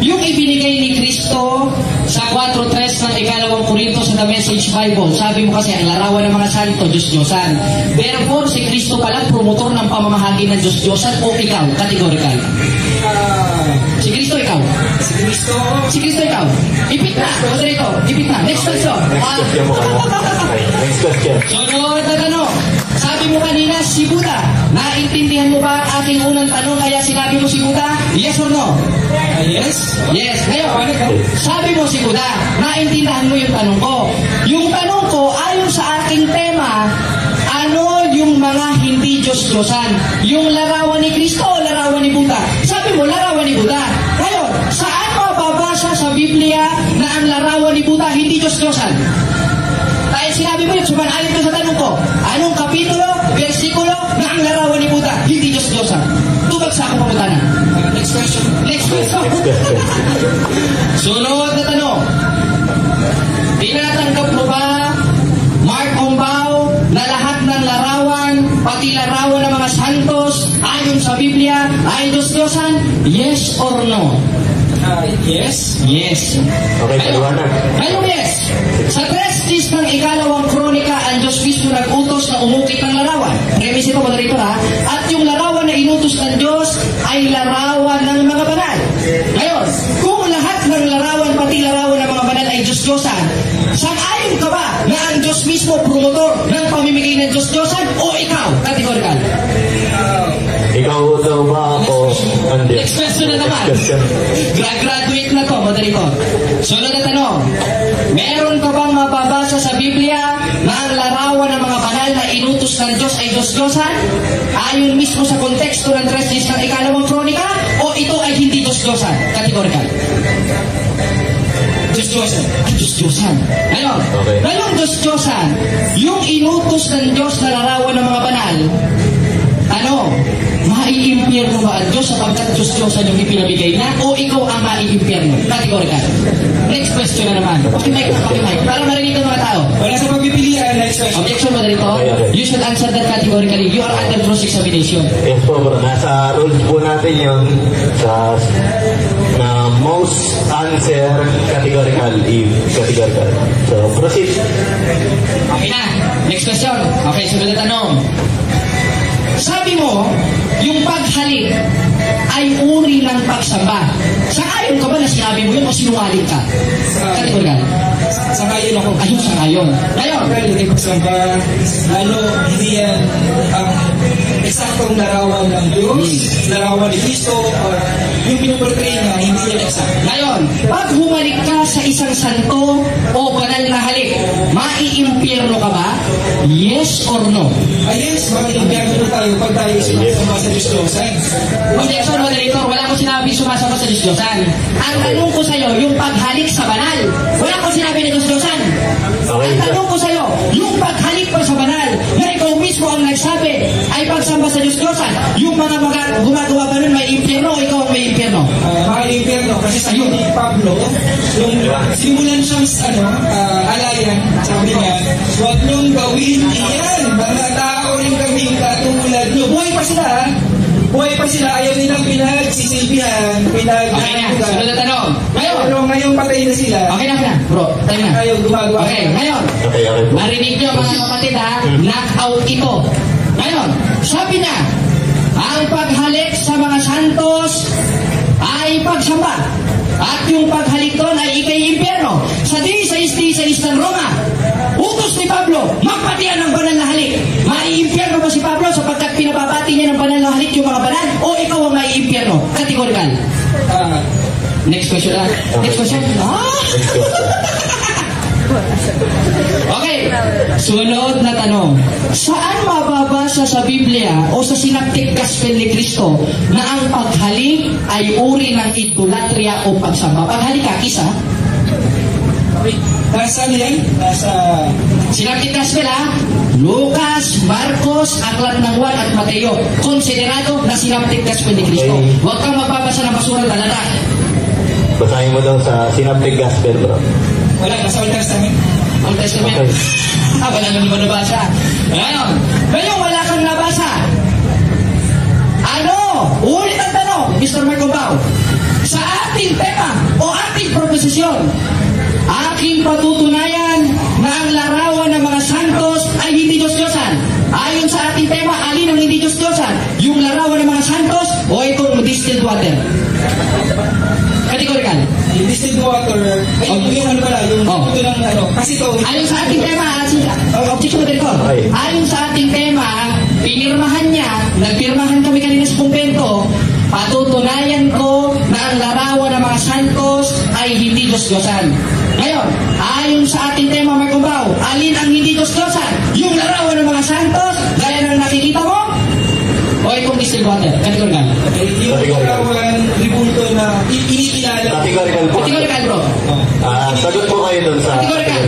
yung ibinigay ni Kristo sa 4.3 ng ikalawang Korinto sa The Message Bible, sabi mo kasi ang larawan ng mga santo, Diyos-Diyosan. Therefore, si Kristo pala promotor ng pamamahagi ng Diyos-Diyosan o ikaw, categorical. Si Kristo ikaw. Si Kristo ikaw. Ipit na. Moderator, ipit na. Next question. Next question mo kayo. Okay, next question. Sunod na tanong. Sabi mo kanina, si Buddha. Naintindihan mo ba ang aking unang tanong kaya sinabi mo si Buddha? Yes or no? Yes. Yes. Ngayon, sabi mo si Buddha, naintindihan mo yung tanong ko. Yung tanong ko, ayon sa aking tema, ano yung mga hindi Diyos-Diyosan? Yung larawan ni Kristo o larawan ni Buddha? Sabi mo, larawan ni Buddha. Ngayon, saan mababasa sa Biblia na ang larawan ni Buddha hindi Diyos-Diyosan? Dahil sinabi mo yun, sumanayon ka sa tanong ko, anong kapitulo, versikulo na ang larawan ni Buddha hindi Diyos-Diyosan? Tubag sa akong pangutanan. Next question. Next question. Sunod na tanong. Tinatanggap mo ba, Mark Ombao, na lahat ng larawan, pati larawan ng mga santos, ayon sa Biblia, ay Diyos-Diyosan? Yes or no? Yes. Yes. Okay, paliwanag. Ngayon, yes. Sa 3 ng ikalawang kronika, ang Diyos mismo nag-utos na umukit ng larawan. Premise ito, moderator ha. At yung larawan na inutos ng Diyos ay larawan ng mga banal. Ngayon, kung lahat ng larawan, pati larawan ng mga banal ay Diyos-Diyosan, sang-ayon ka ba na ang Diyos mismo promotor ng pamimigay ng Diyos-Diyosan o ikaw? Categorical. Ikaw daw ba ako? Next question na naman. Next question. Graduate na to, moderator. Sunod na tanong. Meron ka bang mababasa sa Biblia na ang larawan ng mga banal na inutos ng Diyos ay Diyos-Diyosan? Ayon mismo sa konteksto ng 3 ng ikalawang kronika? O ito ay hindi Diyos-Diyosan? Categorical. Diyos-Diyosan. Diyos-Diyosan. Ngayon, Okay. ngayong Diyos-Diyosan, yung inutos ng Diyos na larawan ng mga banal, ano, maiimpyerno ba ang Diyos sapagkat Diyos-Diyosan yung ipinabigay na o ikaw ang maiimpyerno? Categorical. Next question na naman. Pakimic. Para marinig ng mga tao. Wala sa pagpipilian. Next question. Objection, moderator. Okay. You should answer that categorically. You are under cross-examination. Yes po, bro. Nasa rules po natin yun sa na most answer categorical if categorical. So, proceed. Okay na. Next question. Okay, sunod na tanong. Sabi mo, yung paghalik ay uri ng pagsamba. Sang-ayon ka ba na sinabi mo yun o sinungaling ka? Categorical. Sangayon ako. Ayun, sang-ayon. Ngayon, Hindi pagsamba, lalo hindi yan ang eksaktong larawan ng Diyos, larawan ni Kristo, or yung pinuportray niya, hindi yan eksakto. ngayon, pag humalik ka sa isang santo o banal na halik, maiimpyerno ka ba? Yes or no? Yes, mag-impyerno tayo pag tayo sumasama sa Diyos-Diyosan. Objection, moderator, wala ko sinabi sumasama sa Diyos-Diyosan. Ang tanong ko sa'yo, yung paghalik sa banal, wala ko sinabi na Diyos-Diyosan. Okay. Ang tanong ko sa'yo, yung paghalik pa sa banal, na ikaw mismo mismo ang nagsabi ay pagsamba sa Diyos-Diyosan. Yung mga gumagawa ba nun may impyerno o ikaw ang may impyerno? Mga impyerno, kasi sa ni Pablo, yung simulan siyang alayan, sabi niya, huwag niyong gawin iyan, mga tao rin kami katulad niyo. Buhay pa sila, ha? Buhay pa sila, ayaw nilang pinagsisilbihan, Okay na, sunod na tanong. Pero ngayon patay na sila. Okay na, bro, tayo na. Ayaw gumagawa. Okay, ngayon, Okay. marinig niyo mga kapatid ha, knockout ito. Ngayon, sabi na, ang paghalik sa mga santos ay pagsamba. At yung paghalik doon ay ikay impyerno. Sa 16:16 ng Roma, utos ni Pablo, magpatian ng banal na halik. Mai-impyerno ba si Pablo sapagkat pinababati niya ng banal na halik yung mga banal? O ikaw ang mai-impyerno? Kategorikal. Next question lang. Next question. Okay, sunod na tanong. Saan mababasa sa Biblia o sa Synoptic Gospel ni Cristo na ang paghalik ay uri ng idolatria o pagsamba? Paghalik ka, kisa? Nasa yan? Nasa Synoptic Gospel ha? Lucas, Marcos, Aklat ng Juan at Mateo. Konsiderado na Synoptic Gospel ni Cristo. Huwag kang magbabasa ng basura talata. Basahin mo daw sa Synoptic Gospel, bro. wala, nasa Old Testament. Old Testament. Okay. Wala naman nabasa. Ngayon wala kang nabasa. Ano? Ulit ang tanong, Mr. Marcombao. Sa ating tema o ating proposisyon, aking patutunayan na ang larawan ng mga santos ay hindi Diyos-Diyosan. Ayon sa ating tema, alin ang hindi Diyos-Diyosan? Yung larawan ng mga santos o itong distilled water? Categorical. Yung distilled water, ay yung ano pala, yung ito ng ano, kasi ito. Ayon sa ating tema, objection ko. Okay. Ayon sa ating tema, pinirmahan niya, nagpirmahan kami kanina sa kumpento, patutunayan ko na ang larawan ng mga santos ay hindi Diyos-Diyosan. Ngayon, ayon sa ating tema, Marcombao, alin ang hindi Diyos-Diyosan? Yung larawan ng mga santos, gaya ng nakikita mo? O itong distilled water? Categorical. Yung larawan, ribulto na inikilala. Categorical po. Categorical, bro. Sagot po kayo dun sa Categorical.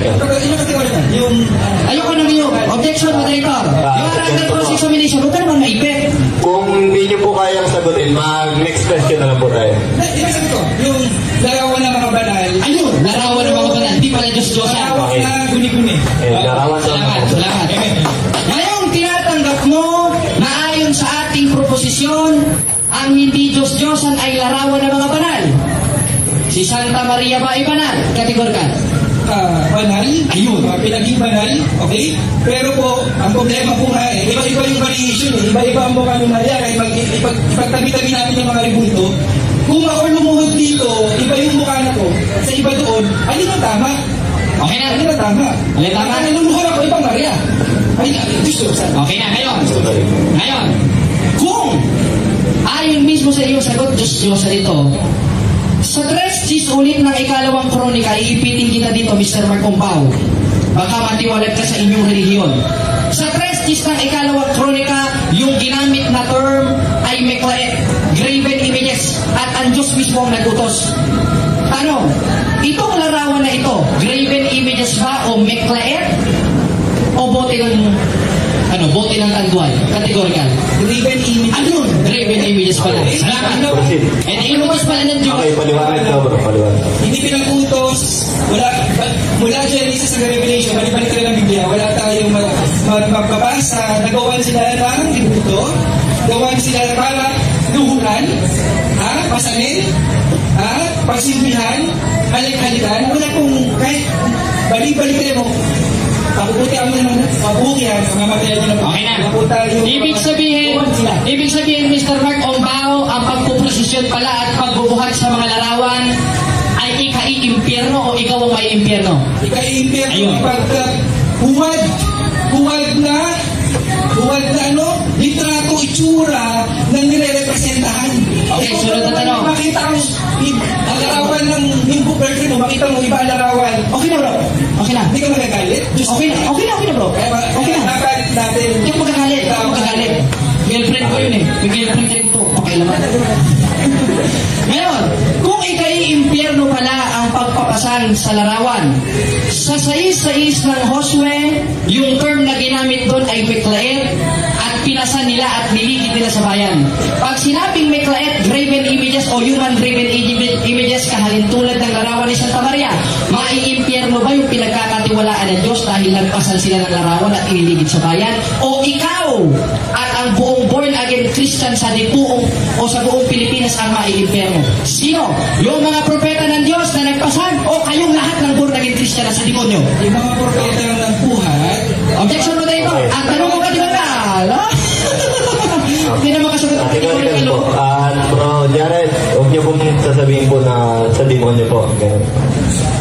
Yung categorical, yung Ayoko nang yung objection, moderator. You are under cross-examination. Huwag ka naman naipit. Kung hindi nyo po kayang sagutin, mag-next question na lang po tayo. sabi ko, yung larawan ng mga banal, Ayun, larawan ng mga banal. Hindi pala Diyos-Diyosan. larawan na guni-guni. Larawan sa Salamat. Ngayon, tinatanggap mo na ayon sa ating proposisyon, ang hindi Diyos-Diyosan ay larawan ng mga banal. Si Santa Maria ba ay banal? Kategorical. Banal, ayun, pinaging banal, okay? Pero po, ang problema po nga iba-iba yung variation iba-iba ang mukha ng Maria, kaya ipagtabi-tabi natin yung mga ribulto. Kung ako lumuhod dito, iba yung mukha na ko, sa iba doon, alin ang tama? Okay na. Alin ang tama? Alin tama? Kaya lumuhod ako, ibang Maria. Ay, Diyos-Diyosan. Okay na, ngayon. Kung ayon mismo sa iyong sagot, Diyos-Diyosan ito, sa 3 ulit ng ikalawang kronika, iipitin kita dito, Mr. Marcombao. Baka matiwalag ka sa inyong relihiyon. Sa 3 ng ikalawang kronika, yung ginamit na term ay meklaet, graven images, at ang Diyos mismo ang nagutos. Tanong, itong larawan na ito, graven images ba o meklaet? O bote ng tanduan? Categorical. Graven image. Ayun, graven images pala. Salamat. Proceed. And inumos pala ng Diyos. Okay, paliwanag ka bro, paliwanag. Hindi pinag-utos, mula Genesis sa Revelation, balik-balik ka ng Biblia, wala tayong magbabasa, nagawan sila ng tributo, gawan sila para luhuran, pasanin, pagsilbihan, halik-halikan, wala pong kahit balik-balik kayo mo, pakuputihan mo naman, mabukihan, mamamatayan mo naman. Okay na. Ibig sabihin, Mr. Marcombao, ang pagpuprosesyon pala at pagbubuhat sa mga larawan ay ikai-impyerno o ikaw ang may impyerno? Ikai-impyerno, pagka huwag na litrato, itsura ng nire-representahan. Okay, sunod na tanong. Makita mo, ang larawan ng yung birthday mo, makita mo iba ang larawan. Okay na bro? Okay na. Hindi ka magagalit? Okay na bro. Okay na. Nagalit natin. Hindi ako magagalit. Girlfriend ko yun eh. May girlfriend ka rin po. Pakialaman. Ngayon, kung ikay impyerno pala ang pagpapasan sa larawan, sa 6:6 ng Josue, yung term na ginamit doon ay Meklaet at pinasan nila at niligid nila sa bayan. Pag sinabing Meklaet, graven images o human graven images, kahalintulad ng larawan ni Santa Maria, maiimpyerno ba yung pinagkakatiwalaan ng Diyos dahil nagpasan sila ng larawan at iniligid sa bayan? O ikaw at ang buong born again Christian sa buong o sa buong Pilipinas ang maiimpyerno? Sino? Yung mga propeta ng Diyos na nagpasan o kayong lahat ng born again Christian na sa demonyo? Yung mga propeta ng nagbuhat. Objection mo dito. Ang tanong mo kategorikal. Hindi na makasagot ang kategorikal. Bro Jared, huwag niyo pong sasabihin po na sa demonyo po.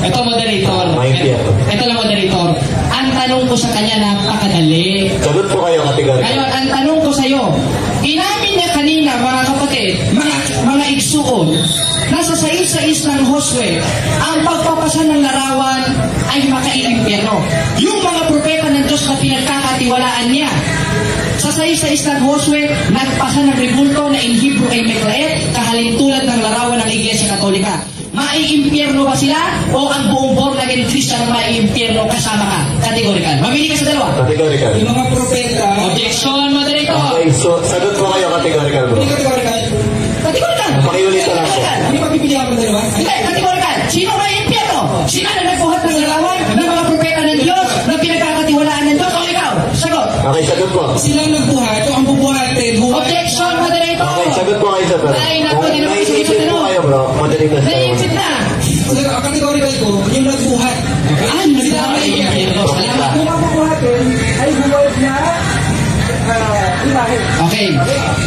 Ito, moderator. Ito lang, moderator. Ang tanong ko sa kanya, napakadali. Sagot po kayo, kategorikal. Ngayon, ang tanong ko sa iyo, inamin niya kanina, mga kapatid, mga igsuon, nasa 6:6 ng Josue, ang pagpapasan ng larawan ay makaiimpyerno. Yung mga propeta ng Diyos na pinagkakatiwalaan niya, sa 6:6 ng Josue, nagpasan ng rebulto na in Hebrew ay Meklaet, kahalintulad ng larawan ng Iglesia Katolika. Maiimpyerno ba sila o ang buong born again Christian ang maiimpyerno kasama ka? Kategorikal. Mamili ka sa dalawa. Kategorikal. Yung mga propeta. Objection, moderator. Okay, so sagot po kayo, kategorikal bro. Hindi kategorikal. Kategorikal. Pakiulit na lang po. Hindi mapipilihan ko dalawa. Hindi, kategorikal. Sino maiimpyerno? Sino na nagbuhat ng larawan ng mga propeta ng Diyos na pinagkakatiwalaan ng Diyos o ikaw? Sagot. Okay, sagot po. Silang nagbuhat o ang bubuhatin. Objection, moderator. Okay, sagot po kayo sa bro. Ay, naku, hindi naman Naisipin sagot po sa kayo bro. Moderator sa Naisip na. Ang kategorikal ko, yung nagbuhat. Ah, sila maiimpyerno. Salamat. Kung ang bubuhatin ay bubuhat na imahe. Okay.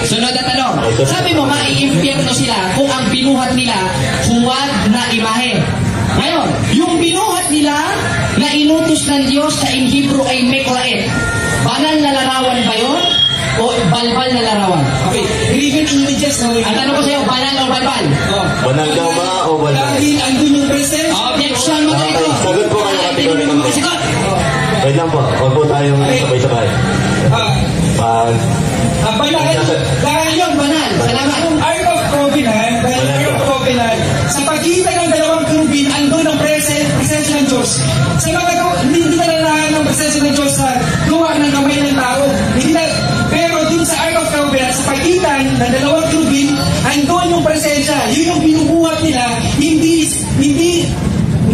Sunod na tanong. Sabi mo, maiimpyerno sila kung ang binuhat nila huwad na imahe. Ngayon, yung binuhat nila na inutos ng Diyos sa in Hebrew ay Meklaet. Banal na larawan ba yun? O balbal na larawan? Okay. Graven images na Ang tanong ko sa'yo, banal o balbal? Banal daw ba o balbal? Dahil andun yung presence. Objection mo Okay, dito. sagot po kayo, kategorikal po. Sagot. Wait lang po. Huwag po tayong sabay-sabay. Dahil yun, banal. Salamat. Ang Ark of Covenant, dahil Ark of Covenant, sa pagitan ng dalawang kerubin, andun ang presensya ng Diyos. Sa mga hindi nalalahan ng presensya ng Diyos sa gawa ng kamay ng tao. Pero dun sa Ark of Covenant, sa pagitan ng dalawang kerubin, andun yung presensya. Yun yung binubuhat nila, hindi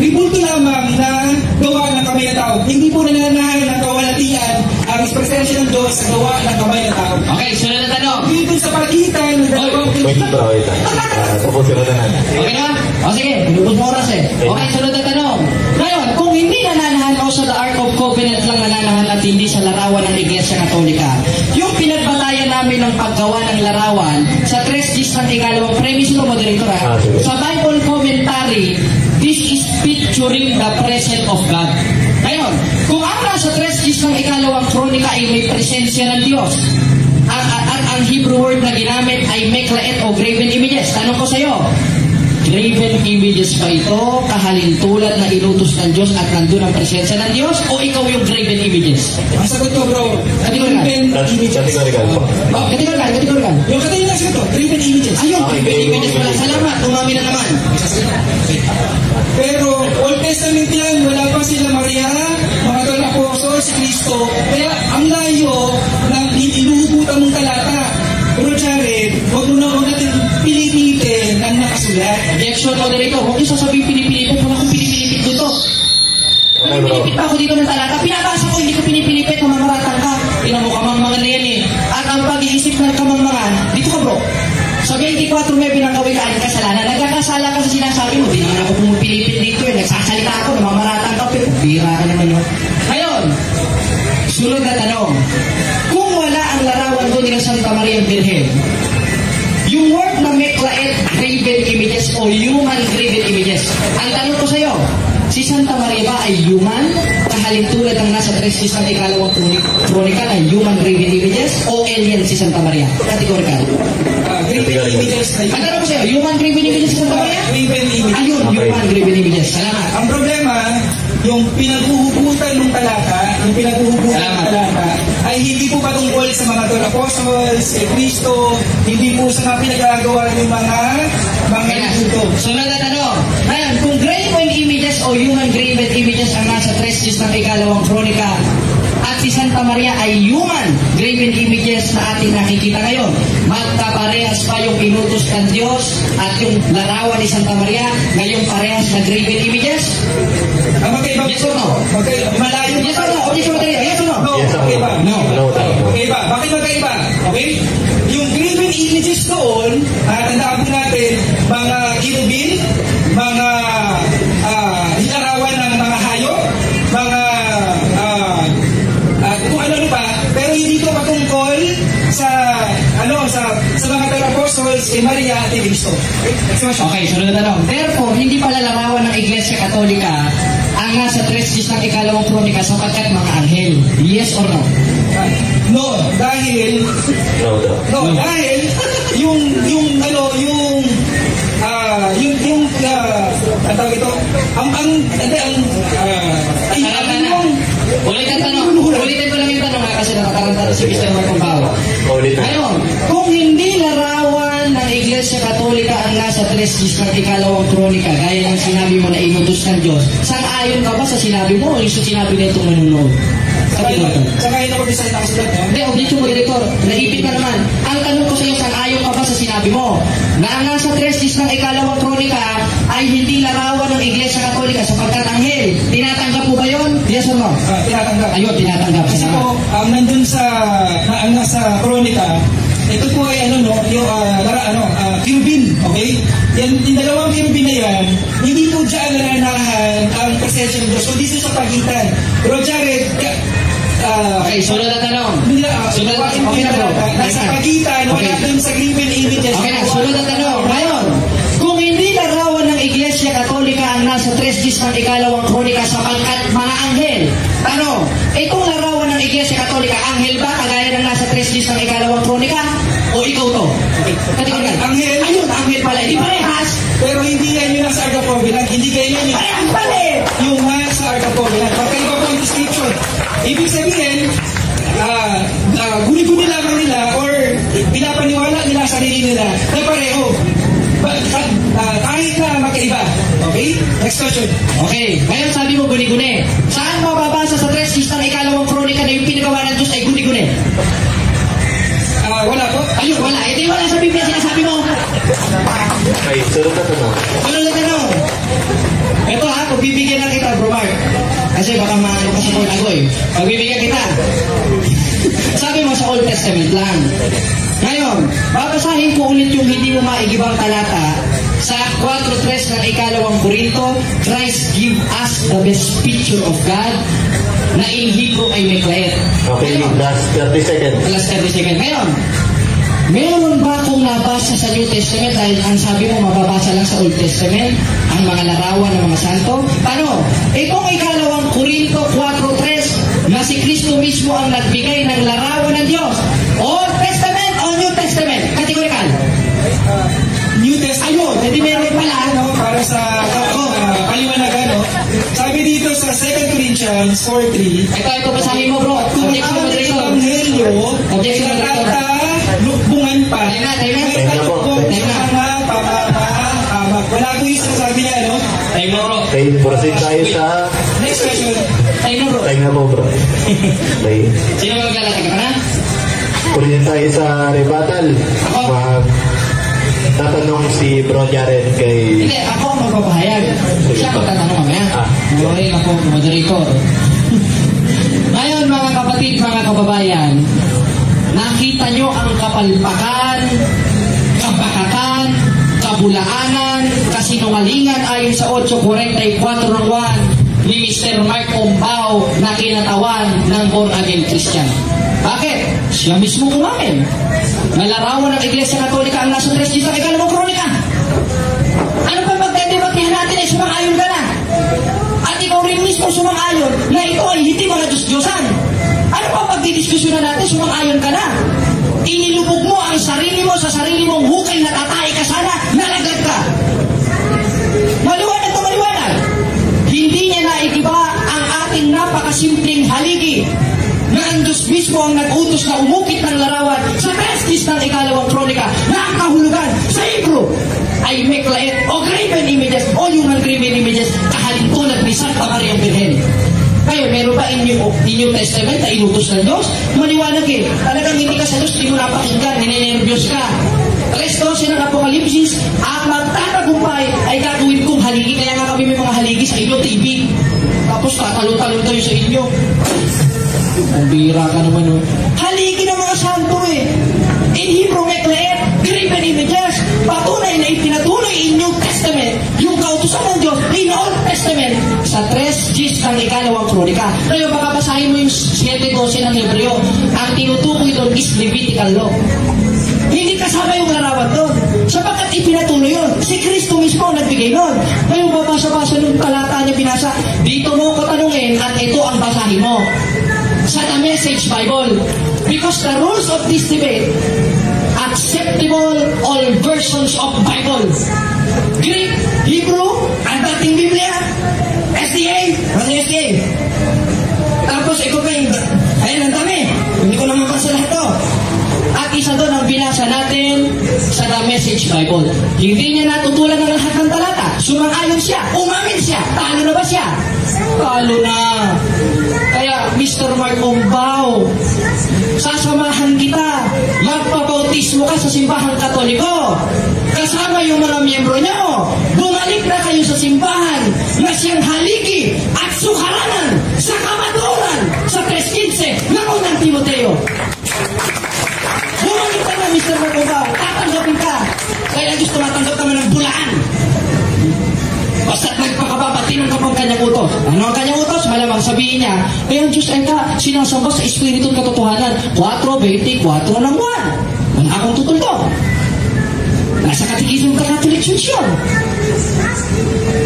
ribulto lamang na gawa ng kamay ng tao. Hindi po nananahan ng kawalatian ang presensya ng Diyos sa gawa ng kamay ng tao. Okay, sunod na tanong. Dito sa pagitan ng dalawang Wait lang bro, wait lang. Tapusin mo na natin. Okay na? O sige, pinubos mo oras eh. Okay, sunod na tanong. Ngayon, kung hindi nananahan o sa the Ark of Covenant lang nananahan at hindi sa larawan ng Iglesia Katolika, yung pinagbatayan namin ng paggawa ng larawan sa 3 ng ikalawang premise mo, moderator ha? Sa Bible commentary, this is picturing the presence of God. Ngayon, kung ang nasa 3 ng ikalawang kronika ay may presensya ng Diyos, ang Hebrew word na ginamit ay Meklaet o graven images. Tanong ko sa iyo, graven images ba ito, kahalintulad na inutos ng Diyos at nandun ang presensya ng Diyos, o ikaw yung graven images? Ang sagot ko bro, Kategorikal. Kategorikal po. Oh, kategorikal. Yung kategorikal sagot ko, graven images. Ayun, Okay, graven images pala. Salamat, umami na naman. Pero Old Testament yan, wala pa sila Maria, mga doon apostol, si Kristo. Kaya ang layo ng inuhubutan mong talata. Pero Jared, huwag mo natin pilipitin ang nakasulat. Objection, moderator. Huwag yung sasabihin pinipilipit. Wala akong pinipilipit dito. Pinipilipit pa ako dito ng talata. Pinabasa ko, hindi ko pinipilipit. Mamaratang ka. Tinan mo, kamangmangan na yan eh. At ang pag-iisip ng kamangmangan, dito ka bro. Sa 24:9 ng kawikaan kasalanan, nagkakasala ka sa sinasabi mo. Di naman ako pumipilipit dito eh. Nagsasalita ako, namamaratang ka. Pero bira ka naman yun. Ngayon, sunod na tanong. Kung wala ang larawan doon ng Santa Maria Virgen, yung word na Meklaet graven images o human graven images, ang tanong ko sa iyo, si Santa Maria ba ay human? Kahalintulad ang nasa 3 ng ikalawang kronika na human graven images o alien si Santa Maria? Kategorikal. Graven images na Ang tanong ko sa iyo, human graven images si Santa Maria? Graven images. Ayun, human graven images. Salamat. Ang problema, yung pinaghuhugutan ng talata, ay hindi po patungkol sa mga 12 apostles, kay Kristo, hindi po sa mga pinagagawa ng mga ito. Sunod na tanong. Ngayon, kung graven images o human graven images ang nasa 3 ng ikalawang kronika, at si Santa Maria ay human graven images na ating nakikita ngayon, magkaparehas pa yung inutos ng Diyos at yung larawan ni Santa Maria ngayong parehas na graven images? Magkaiba. Yes or no? Malayo. Yes or no? Yes or no? No. Yes or Magkaiba. no? No. Magkaiba. Bakit magkaiba? Okay? Yung graven images doon, tandaan po natin, mga kirubin, mga larawan ng mga hayop, mga kung ano pa, pero hindi ito patungkol sa mga apostles kay Maria at Kristo. Okay, sunod na tanong. Therefore, hindi pala larawan ng Iglesia Katolika ang nasa 3 ng ikalawang kronika sapagkat mga anghel. Yes or no? No, dahil Ulitin ko lang yung tanong kasi nakataranta si Mr. Marcombao. Ngayon, kung hindi larawan ng Iglesia Katolika ang nasa 3 ng ikalawang kronika, gaya ng sinabi mo na inutos ng Diyos, sang-ayon ka ba sa sinabi mo o yung sa sinabi na itong manunood? Sangayon ako sa itang sulat, no? Hindi, objection mo, Director. Naipit na naman. Ang tanong ko sa iyo, sang-ayon ka ba sa sinabi mo na ang nasa 3 ng ikalawang kronika ay hindi larawan ng Iglesia Katolika sapagkat anghel? Tinatanggap po ba yun? Yes or no? Tinatanggap. Ayun, tinatanggap. Kasi po, nandun ang nasa kronika, ito po ay kirubin, okay? Yung dalawang kirubin na yan, hindi po dyan nananahan ang presensya ng Diyos. So, dito sa pagitan. Bro Jared, okay, sunod na tanong. Sunod na tanong. Okay na, bro. Nasa pagitan, wala dun sa graven images. Okay na, sunod na tanong. Ngayon, kung hindi larawan ng Iglesia Katolika ang nasa 3 ng ikalawang kronika sapagkat mga anghel, tanong, itong larawan ng Iglesia Katolika, anghel ba kagaya ng nasa 3 ng ikalawang kronika? O ikaw to? Kategorical. Anghel. Ayun, anghel pala. Hindi parehas. Pero hindi yan yung nasa Arca Covenant. Hindi ganyan yung Parehas pala eh. yung nasa Arca Covenant. Magkaiba po ang description. Ibig sabihin, guni-guni lamang nila or pinapaniwala nila sa sarili nila na pareho. Kahit na magkaiba. Okay? Next question. Okay. Ngayon sabi mo guni-guni. Saan mababasa sa 3 ng ikalawang kronika na yung pinagawa ng Diyos ay guni-guni? Wala po. Ayun, wala. Ito yung wala sa Biblia sinasabi mo. Okay, sunod na tanong. Sunod na tanong. Ito ha, pagbibigyan na kita, Bro Mark. Kasi baka maano ka sa point ako eh. Pagbibigyan kita. Sabi mo sa Old Testament lang. Ngayon, babasahin ko ulit yung hindi mo maigibang talata sa 4:3 ng ikalawang Korinto. Christ give us the best picture of God na in Hebrew ay may quiet. Okay, last 30 seconds. Last 30 seconds. Ngayon, meron ba kung nabasa sa New Testament dahil ang sabi mo mababasa lang sa Old Testament ang mga larawan ng mga santo? Paano? Itong ikalawang Korinto 4:3 na si Kristo mismo ang nagbigay ng larawan ng Diyos. Old Testament o New Testament? Kategorical. New Testament. Ayun, hindi meron pala. Para sa paliwanagan, sabi dito sa 2 Corinthians 4:3, Ito basahin mo, bro. Objection mo dito. Ebanghelyo, Objection mo dito. lukbungan pa. Tayo na. May kalukong sa mga pamamahamak. Wala po yung sasabi na, Tayo mo, bro. Okay, proceed tayo sa... Next question. Tayo mo, bro. Tayo na po, bro. Okay. Sino maglalagay ka na? Proceed tayo sa rebuttal. Tatanong si Bro Jared kay... Hindi, ako ang magpapahayag. Siya ang tatanong mamaya. Okay, ako, moderator. Ngayon, mga kapatid, mga kababayan, nakita nyo ang kapalpakan, kapakakan, kabulaanan, kasinungalingan ayon sa 8:44 ng 1 ni Mr. Mark Ombao na kinatawan ng born-again Christian. Bakit? Siya mismo umamin. Nalarawan ng Iglesia Katolika ang nasa 3 ng ikalawang kronika. Ano pa magdedebatehan natin ay sumang-ayon ka na? At ikaw rin mismo sumang-ayon na ito ay hindi mga Diyos-Diyosan. Ano pa pagdidiskusyonan natin, sumang-ayon ka na? Inilubog mo ang sarili mo sa sarili mong hukay na tatay ka sana, nalagad ka. Maliwanag to maliwanag. Hindi niya naigiba simpleng haligi na ang Diyos mismo ang nag-utos na umukit ng larawan sa testis ng ikalawang kronika na ang kahulugan sa Hebrew ay meklait o graven images o human graven images kahalintulad ni Santa Maria Birhen. Kayo, meron ba in New Testament na inutos ng Diyos? Maliwanag eh. Talagang hindi ka sa Diyos, hindi mo napakinggan, ninenervyos ka. 3:12 ng Apokalipsis, at magtatagumpay ay gagawin kong haligi. Kaya nga kami may mga haligi sa inyo, TV. Tapos tatalon-talon tayo sa inyo. Ang bira ka naman, no? Haligi ng mga santo eh. In Hebrew, meklait, graven images. Patunay na ipinatunay in New Testament yung kautusan ng Diyos in Old Testament sa 3:10 ng ikalawang kronika. Ngayon, baka basahin mo yung 7:12 ng Hebreo. Ang tinutukoy doon is Levitical law. Hindi kasama yung larawan doon. Sapagkat ipinatuloy yun. Si Kristo mismo ang nagbigay nun. Ngayon, babasa-basa nung talata niya binasa. Dito mo ko tanungin at ito ang basahin mo. Sa The Message Bible. Because the rules of this debate acceptable all versions of Bible. Greek, Hebrew, ang dating Biblia, SDA, ano SDA? Tapos ito pa yung, ayun ang dami. Hindi ko naman basa lahat to. At isa doon ang binasa natin sa The Message Bible. Hindi niya natutulan ng lahat ng talata. Sumang-ayon siya, umamin siya. Talo na ba siya? Talo na. Kaya, Mr. Mark Ombao, sasamahan kita. Magpabautismo ka sa simbahang Katoliko. Kasama yung mga miyembro niyo. Bumalik na kayo sa simbahan na siyang haligi at sukaranan sa kamaturan sa 3:15 ng unang Timoteo. Bumalik ka na, Mr. Mark Ombao. Tatanggapin ka. Kaya gusto matanggap naman ng bulaan. Basta't nagpakababatin ng kapag kanyang utos. Ano ang kanyang utos? Malamang sabihin niya, ang Diyos ay sinasamba sa Espiritu at katotohanan. 4:24 ng 1. Wala akong tutulto. Nasa Katikismo ng Catholic Church yun.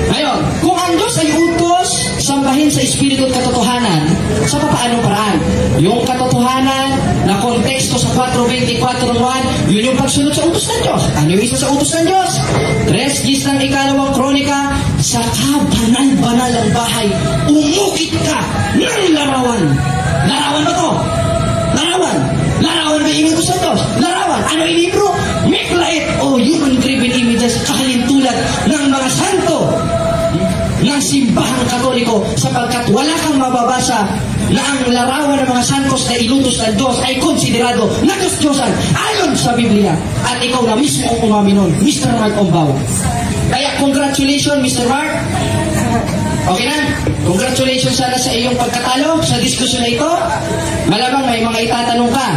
Ngayon, kung ang Diyos ay utos, sambahin sa Espiritu at katotohanan, sa papaanong paraan? Yung katotohanan na konteksto sa 4:24 ng 1, yun yung pagsunod sa utos ng Diyos. Ano yung isa sa utos ng Diyos? 3:10 ng ikalawang kronika, sa kabanal-banal ang bahay, umukit ka ng larawan. Larawan ba to? Larawan. Larawan ba yung utos ng Diyos? Larawan. Ano yung libro? Meklait o human graven images kahalintulad ng mga santo ng simbahang Katoliko, sapagkat wala kang mababasa na ang larawan ng mga santos na inutos ng Diyos ay konsiderado na Diyos-Diyosan ayon sa Biblia. At ikaw na mismo ang umamin nun, Mr. Mark Ombao. Kaya congratulations, Mr. Mark. Okay na? Congratulations sana sa iyong pagkatalo sa diskusyon na ito. Malamang may mga itatanong ka.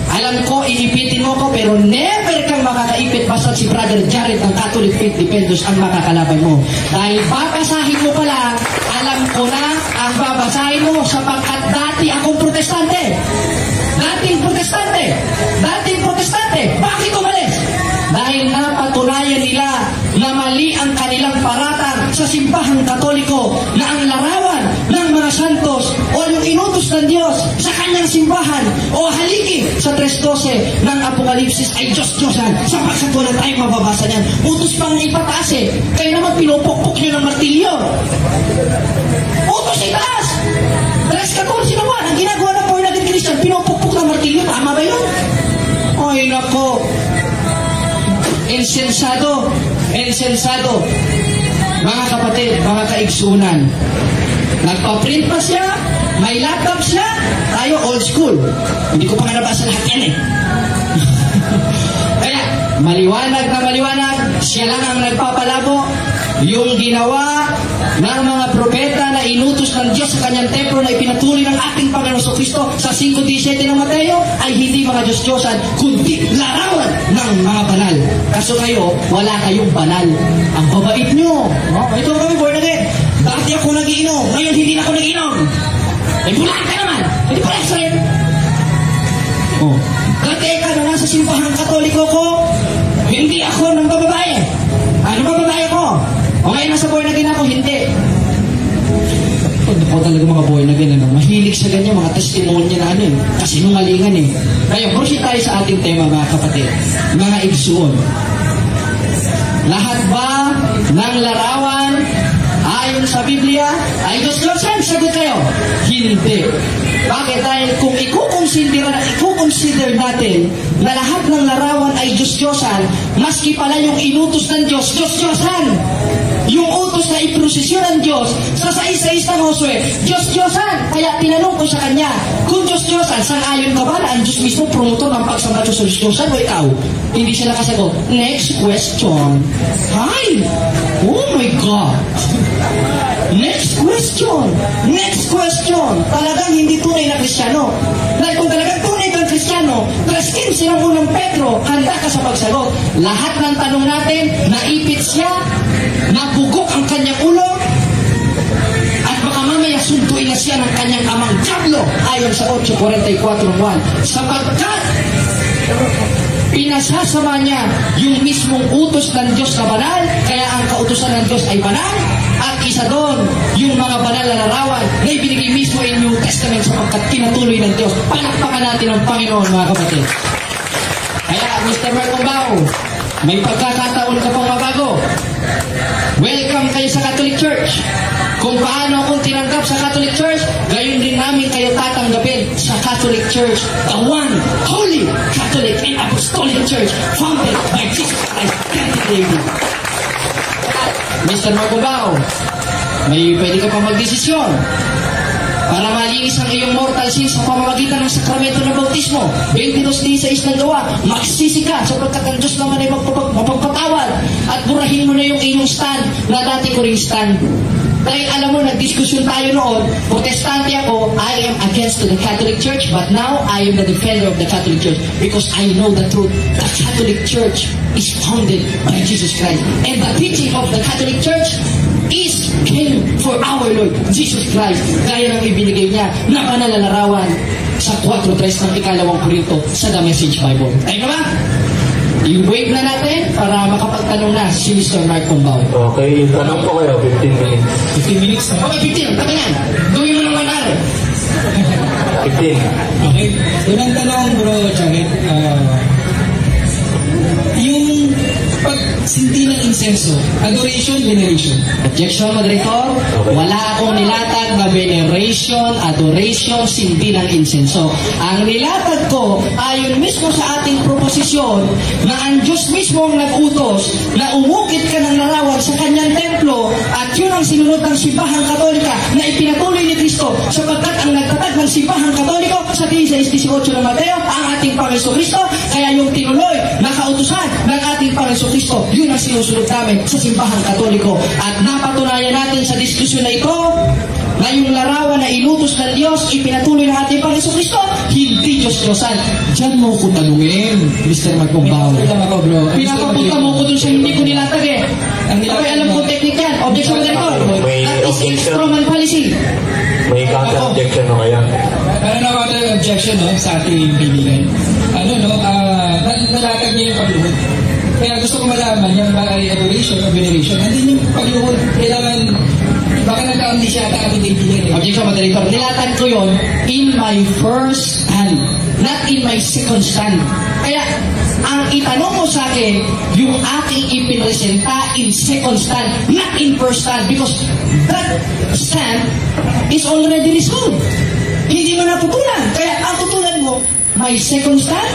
Alam ko, iipitin mo ko, pero never kang makakaipit basta si Brother Jared ng Catholic Faith Defenders ang makakalaban mo. Dahil babasahin mo pala, alam ko na ang babasahin mo sapagkat dati akong protestante. Dating protestante. Bakit umalis? Dahil napatunayan nila na mali ang kanilang paratang sa simbahang Katoliko na ang larawan ng mga santos o yung inutos ng Diyos sa kanyang simbahan o haligi sa 3:12 ng Apokalipsis ay Diyos-Diyosan sapagkat wala tayong mababasa niyan. Utos pang ipataas eh. Kayo naman pinupukpok nyo ng martilyo. Utos itaas. 3:14 naman. Ang ginagawa ng born again Christian, pinupukpok ng martilyo. Tama ba yun? Ay nako. Insensado. Mga kapatid, mga kaigsunan. Nagpa-print pa siya, may laptop siya, tayo old school. Hindi ko pa nga nabasa lahat yan eh. Kaya, maliwanag, siya lang ang nagpapalabo. Yung ginawa ng mga propeta na inutos ng Diyos sa kanyang templo na ipinatuloy ng ating Panginoon sa Kristo sa 5:17 ng Mateo ay hindi mga Diyos-Diyosan, kundi larawan ng mga banal. Kaso kayo, wala kayong banal. Ang babait nyo. Ito kami born again. Dati ako nagiinom, ngayon hindi na ako nagiinom. Bulaan ka naman. Hindi pala sa rin. Dati ka na nasa simbahang Katoliko ko, hindi ako ng bababae. Ano bababae ko? O ngayon nasa born again ako, hindi. Ako talaga mga born again, mahilig sa ganyan, mga testimonya na kasinungalingan eh. Kaya proceed tayo sa ating tema mga kapatid, mga igsuon. Lahat ba ng larawan ayon ayon sa Biblia, ay Diyos-Diyosan? Sagot kayo, hindi. Bakit? Dahil kung i-consider natin na lahat ng larawan ay Diyos-Diyosan, maski pala yung inutos ng Diyos, Diyos-Diyosan. Yung utos na iprosesyon ng Diyos sa 6:6 ng Josue, Diyos-Diyosan. Kaya tinanong ko sa kanya, kung Diyos-Diyosan, sang-ayon ka ba na ang Diyos mismo promotor ng pagsamba sa Diyos-Diyosan o ikaw? Hindi siya nakasagot. Next question. Hi! Oh my God! Next question. Next question. Talagang hindi tunay na Kristiyano. Dahil kung talagang tunay kang Kristiyano, 3:15 ng unang Pedro, handa ka sa pagsagot. Lahat ng tanong natin, naipit siya, nabugok ang kanyang ulo, at baka mamaya suntuin na siya ng kanyang amang Diablo, ayon sa 8:44:1. Sapagkat pinasasama niya yung mismong utos ng Diyos na banal, kaya ang kautusan ng Diyos ay banal, at isa doon, yung mga banal na larawan na ibinigay mismo in New Testament sapagkat pinatuloy ng Diyos. Palakpakan natin ang Panginoon, mga kapatid. Kaya, Mr. Marcombao, may pagkakataon ka pang mabago. Welcome kayo sa Catholic Church. Kung paano akong tinanggap sa Catholic Church, gayon din namin kayo tatanggapin sa Catholic Church, the one, holy, Catholic and Apostolic Church, founded by Jesus Christ. Mr. Marcombao, may pwede ka pa magdesisyon para malinis ang iyong mortal sin sa pamamagitan ng sakramento ng bautismo. 22:16 ng gawa, magsisi ka sapagkat ang Diyos naman ay mapagpatawad at burahin mo na yung iyong stand na dati ko ring stand. Dahil alam mo, nagdiskusyon tayo noon, protestante ako, I am against the Catholic Church, but now I am the defender of the Catholic Church because I know the truth. The Catholic Church is founded by Jesus Christ. And the teaching of the Catholic Church is came for our Lord Jesus Christ. Gaya ng ibinigay niya na banal na larawan sa 4:3 ng 2 Korinto sa The Message Bible. Tayo na ba? I-wait na natin para makapagtanong na si Mr. Marcombao. Okay, tanong po kayo, 15 minutes. 15 minutes na. Okay, 15. Tabi yan. Gawin mo ng 1 hour. 15. Okay. Unang tanong, bro, Jared. Yung pagsinti ng insenso, adoration, veneration. Objection, moderator. Wala akong nilatag na veneration, adoration, sinti ng insenso. Ang nilatag ko, ayon mismo sa ating proposisyon, na ang Diyos mismo ang nag-utos na umukit ka ng larawan sa kanyang templo at yun ang sinunod ng Simbahang Katolika na ipinatuloy ni Kristo sapagkat ang nagtatag ng Simbahang Katoliko sa 16:18 ng Mateo, ang ating Panginoon Kristo, kaya yung tinuloy na kautusan ng ating Panginoon Kristo, yun ang sinusunod namin sa Simbahang Katoliko. At napatunayan natin sa diskusyon na ito na yung larawan na inutos ng Diyos, ipinatuloy ng ating Panginoon Kristo, hindi Diyos-Diyosan. Diyan mo ko tanungin, Mr. Marcombao. Pinapapunta mo ko dun sa hindi ko nilatag eh. Okay, alam ko technique yan. Objection na ito. That is instrument policy. May counter-objection na kaya? Ano na counter-objection sa ating kaibigan? Nalatag niya yung pagluhod. Kaya gusto ko malaman, yung ba ay adoration o veneration, hindi yung pagluhod, kailangan, baka nagkaunti siya at ating kaibigan. Objection, moderator. Nilatag ko yun in my first stand, not in my second stand. Kaya, ang itanong mo sa akin, yung aking ipinresenta in second stand, not in first stand, because that stand is already resolved. Hindi mo natutunan. Kaya, ang tutunan mo, my second stand,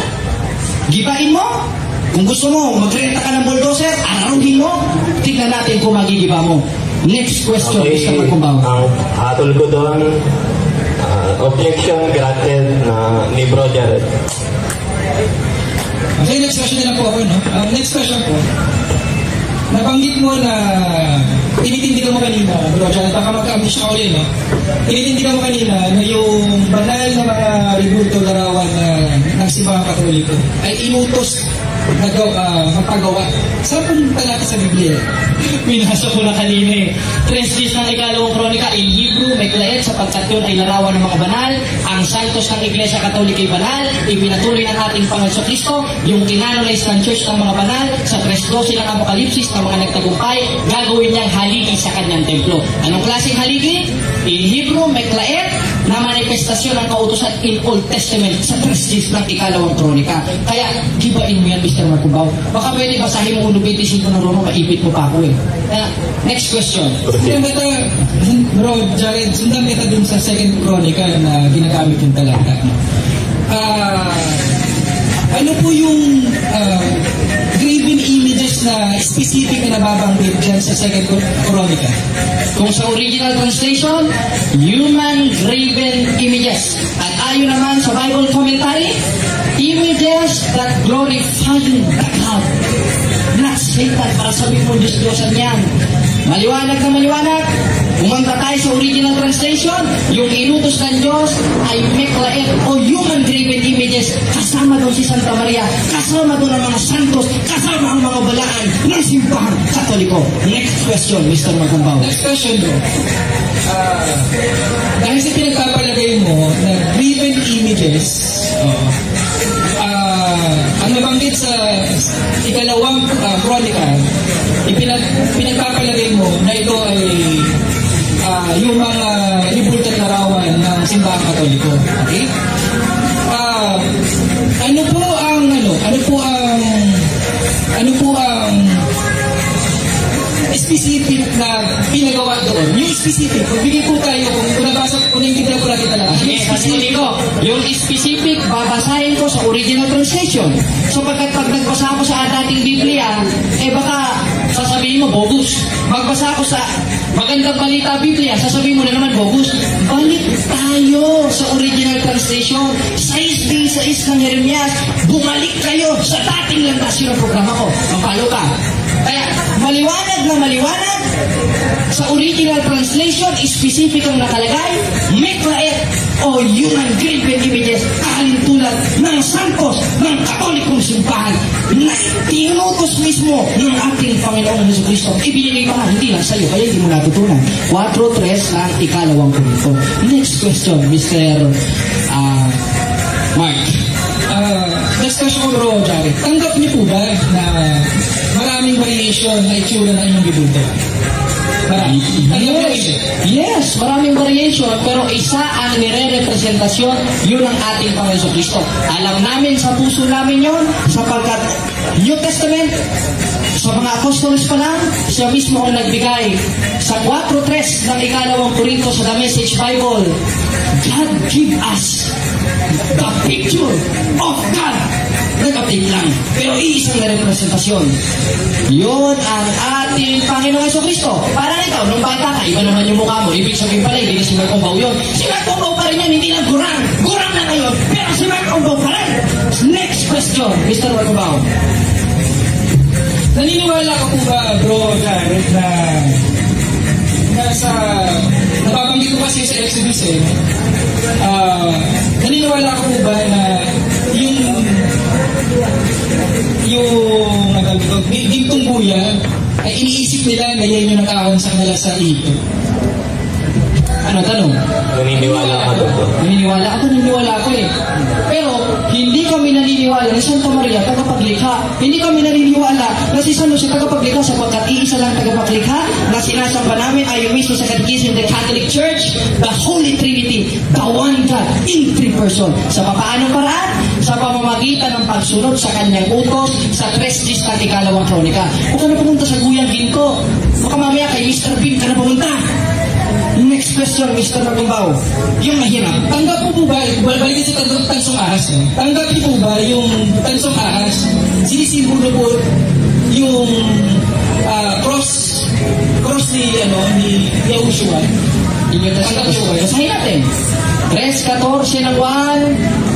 gibain mo. Kung gusto mo, magrenta ka ng bulldozer, araruhin mo, tignan natin kung magigiba mo. Next question, okay, Mr. Marcombao. Ang hatol ko doon, objection granted na ni Bro Jared. Okay, next question na lang po ako, no? Next question po. Nabanggit mo na tinitindigan mo kanina, Bro Jared, baka magka-ambish ka ulit, no? Tinitindigan mo kanina na yung banal na mga ribulto larawan ng Simbahang Katoliko ay inutos magpagawa. Saan punta natin sa Biblia? Pinasa ko na kanina eh. 3:10 ng 2 Kronika, in Hebrew, may klaet sapagkat yun ay larawan ng mga banal. Ang santos ng Iglesia Katolik ay banal. Ipinatuloy ng ating Panginoon Kristo, yung kinanonize ng Church ng mga banal, sa 3:12 ng Apokalipsis ng mga nagtagumpay, gagawin niyang haligi sa kanyang templo. Anong klaseng haligi? In Hebrew, may klaet. na manifestasyon ng kautusan in Old Testament sa prestige ng ikalawang kronika. Kaya, gibain mo yan, Mr. Marcumbao. Baka pwede basahin mo 1.25 ng Roma, maipit mo pa ako eh. Next question. Sundan kita, bro, Jared, sundan kita dun sa second chronicle na ginagamit yung talata. Ano po yung graven images na specific na nababanggit dyan sa second chronicle? Kung sa original translation, human graven images. At ayon naman sa Bible commentary, images that glorify God. Not Satan, para sabihin mo Diyos-Diyosan yan. Maliwanag na maliwanag. Umanta tayo sa original translation, yung inutos ng Diyos ay Meklaet o human graven images. Kasama doon si Santa Maria, kasama doon ang mga santos, kasama ang mga balaan ng simbahan Katoliko. Next question, Mr. Marcumbao. Next question, bro. Dahil sa pinagpapalagay mo na graven images, ang nabanggit sa ikalawang chronicle, pinagpapalagay mo na ito ay yung mga libultat na rawan ng simbahan Katoliko. Okay? Ano po ang specific na pinagawa doon? Yung specific, magbigay po tayo kung nabasa ko na hindi ko natin talaga. Yung specific, babasahin ko sa original translation. So pagkat pag nagbasa ako sa dating Biblia, baka sasabihin mo, bogus. Magbasa ako sa Magandang Balita Biblia, sasabihin mo na naman, bogus. Balik tayo sa original translation. 6:6 ng Jeremias, bumalik kayo sa dating landas. Yun ang programa ko. Mapalo ka. Kaya, maliwanag na maliwanag, sa original translation, specific ang nakalagay, Meklaet o human graven images, kahalintulad ng santos ng Katolikong simbahan na tinutos mismo ng ating Panginoong Jesucristo. Ibinigay pa nga, hindi lang sa'yo, kaya hindi mo natutunan. 4:3 ng ikalawang Korinto. Next question, Mr. Mark. Next question, bro, Jared. Tanggap niyo po ba na maraming variation na itsura ng inyong bibulto? Yes, maraming variation, pero isa ang nire-representasyon, yun ang ating Panginoon Kristo. Alam namin sa puso namin yun, sapagkat New Testament, sa mga apostles pa lang, siya mismo ang nagbigay. Sa 4:3 ng ikalawang Korinto sa The Message Bible, God give us the picture of God. Nag-update lang, pero iisang na representasyon. Yun ang ating Panginoong Jesucristo. Para ikaw, nung bata ka, iba naman yung mukha mo. Ibig sabihin pala, hindi na si Marcumbao yun. Si Marcumbao pa rin yan, hindi lang gurang. Gurang na ngayon, pero si Marcumbao pa rin. Next question, Mr. Marcumbao. Naniniwala ka po ba, bro, Jared, na nababanggit ko kasi sa Exodus naniniwala ka po ba na yung gintong buya ay iniisip nila na yan yung nakahon sa kanila sa ito? Ano tanong? Naniniwala ka doon. Naniniwala ako, naniniwala ako eh. Pero, hindi kami naniniwala na Santa Maria tagapaglikha. Hindi kami naniniwala na si San Jose tagapaglikha sapagkat iisa lang tagapaglikha na sinasamba namin ayon mismo sa Catechism of the Catholic Church, the Holy Trinity, the one God in three person. Sa papaanong paraan? Sa pamamagitan ng pagsunod sa kanyang utos sa 3:10 ng ikalawang kronika. Huwag ka na pumunta sa Guyang Ginko. Baka mamaya kay Mr. Bean ka na pumunta. Next question, Mr. Marcumbao. Yung mahirap. Tanggap po ba, balik sa tansong ahas, tanggap niyo po ba yung tansong ahas, sinisimbolo po yung cross ni Yahushua? Tanggap niyo ba? Basahin natin. 3:14 ng Juan,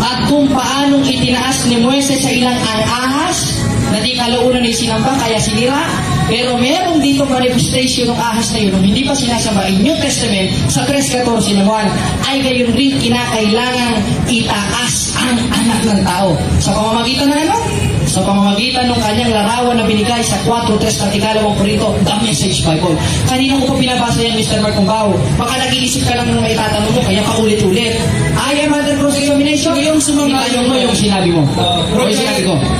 at kung paanong itinaas ni Moises sa ilang ahas, na di kalaunan ni sinamba kaya sinira, pero meron dito manifestation ng ahas na yun, nung hindi pa sinasamba in New Testament, sa 3:14 ng Juan, ay gayon rin kinakailangang itaas ang anak ng tao. Sa pamamagitan ng ano? Sa pamamagitan ng kanyang larawan na binigay sa 4:3 ng ikalawang Korinto, The Message Bible. Kanina ko pa pinabasa yan, Mr. Marcumbao. Baka nag-iisip ka lang ng may tatanong mo, kaya paulit-ulit. I am under cross-examination. Ngayong sumang-ayon mo yung sinabi mo.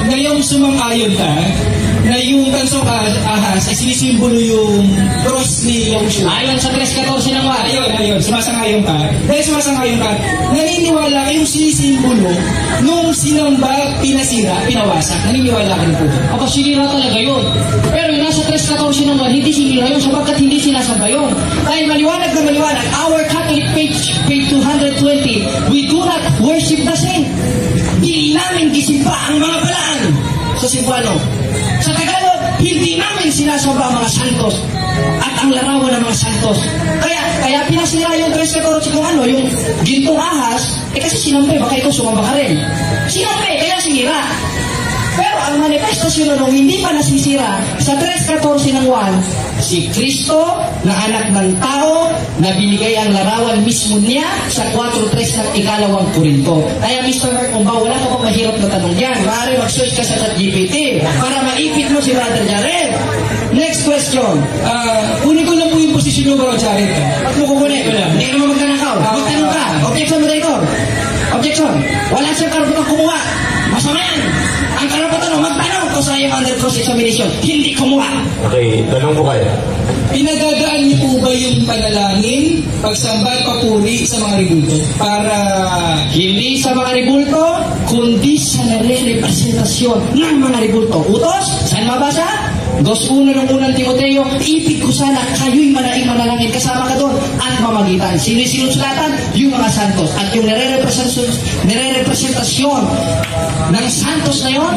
Ngayong sumang-ayon ka, na yung tansong ahas ay sinisimbolo yung cross ni Yahushua. Ayon sa 3:14 ng 1. Ayun, sumasangayon ka. Dahil sumasangayon ka, naniniwala kayong sinisimbolo nung sinamba, pinasira, pinawasak. Naniniwala ka na po. Aba, sinira talaga yun. Pero yung nasa 3:14 ng 1, hindi sinira yun sapagkat hindi sinasamba yun. Dahil maliwanag na maliwanag, our Catholic page 220, we do not worship the saint. Di namin gisimba ang mga balaan sa Cebuano. Sa Tagalog, hindi namin sinasamba ang mga santos at ang larawan ng mga santos. Kaya pinasira yung 3:14 kung ano, yung gintong ahas, kasi sinampe, baka ikaw sumamba ka rin. Sinampe, kaya sinira. Pero ang manifestasyon nung hindi pa nasisira sa 3:14 ng 1, si Kristo na anak ng tao na binigay ang larawan mismo niya sa 4:3 ng 2 Korinto. Kaya Mr. Mark, kung ba wala ka pa mahirap na tanong yan, maaari mag-search ka sa ChatGPT para maipit mo si Brother Jared. Next question. Kunin ko lang po yung posisyon ng Brother Jared. Ba't mo kukunin? Hindi ka naman magkanakaw. Magtanong ka. Objection, moderator. Objection. Wala siyang karapatang kumuha. Masama yan. Ang karapatan mo magtanong kung sa iyong under cross-examination. Hindi kumuha. Okay, tanong ko kayo. Pinagdadaan niyo po ba yung panalangin, pagsamba at papuri sa mga ribulto? Para Hindi sa mga ribulto, kundi sa nare-representasyon ng mga ribulto. Utos? Saan mabasa? 2:1 ng unang Timoteo, ibig ko sana kayo'y manalangin kasama ka doon at mamagitan. Sinusulatan yung mga santos at yung nare-representasyon ng santos na yon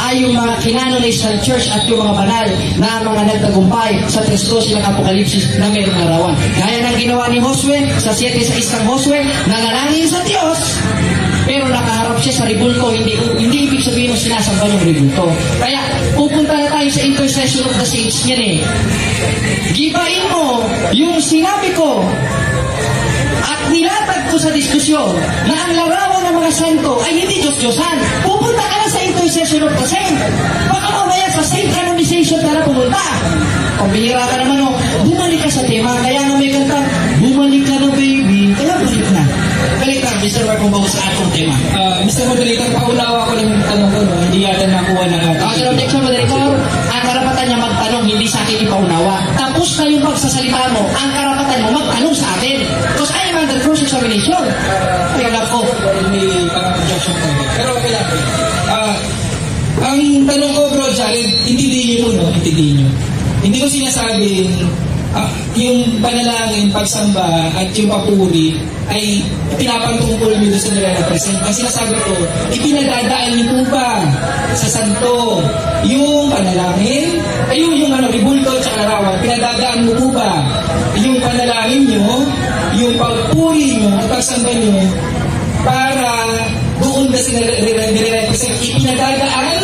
ay yung mga kinanonize ng church at yung mga banal na mga nagtagumpay sa 3:12 ng Apokalipsis na mayroong larawan. Gaya ng ginawa ni Josue sa 7:6 ng Josue, nanalangin sa Diyos pero nakaharap siya sa ribulto, hindi ibig sabihin ng sinasamba yung ribulto. Kaya pupunta na tayo sa intercession of the saints niyan eh. Gibain mo yung sinabi ko at nilatag ko sa diskusyon na ang larawan ng mga santo ay hindi Diyos-Diyosan. Pupunta ka na sa intercession of the saints. Baka mamaya sa saint canonization ka na pumunta. Pambihira ka naman bumalik ka sa tema. Kaya nga may kanta, bumalik ka na baby. Kaya balik na. Balik na, Mr. Mark, kung bago sa atong tema. Mr. Moderator, paunawa ko lang yung tanong ko, no? Hindi yata nakuha ng ating. Okay, objection, Moderator. Ang karapatan niya magtanong, hindi sa akin ipaunawa. Tapos na yung pagsasalita mo, ang karapatan mo magtanong sa akin. Because I am under cross-examination. Kaya lang po. May parang objection ko. Pero okay lang. Ang tanong ko, Bro Jared, intindihin niyo po, no? Intindihin niyo. Hindi ko sinasabing yung panalangin, pagsamba at yung papuri ay pinapantungkol nyo sa nire-represent. Ang sinasabi ko, ipinadadaan nyo po ba sa santo yung panalangin, ay yung ribulto at larawan, pinadadaan mo po ba yung panalangin nyo, yung pagpuri nyo at pagsamba nyo para doon na nire-represent, ipinadadaan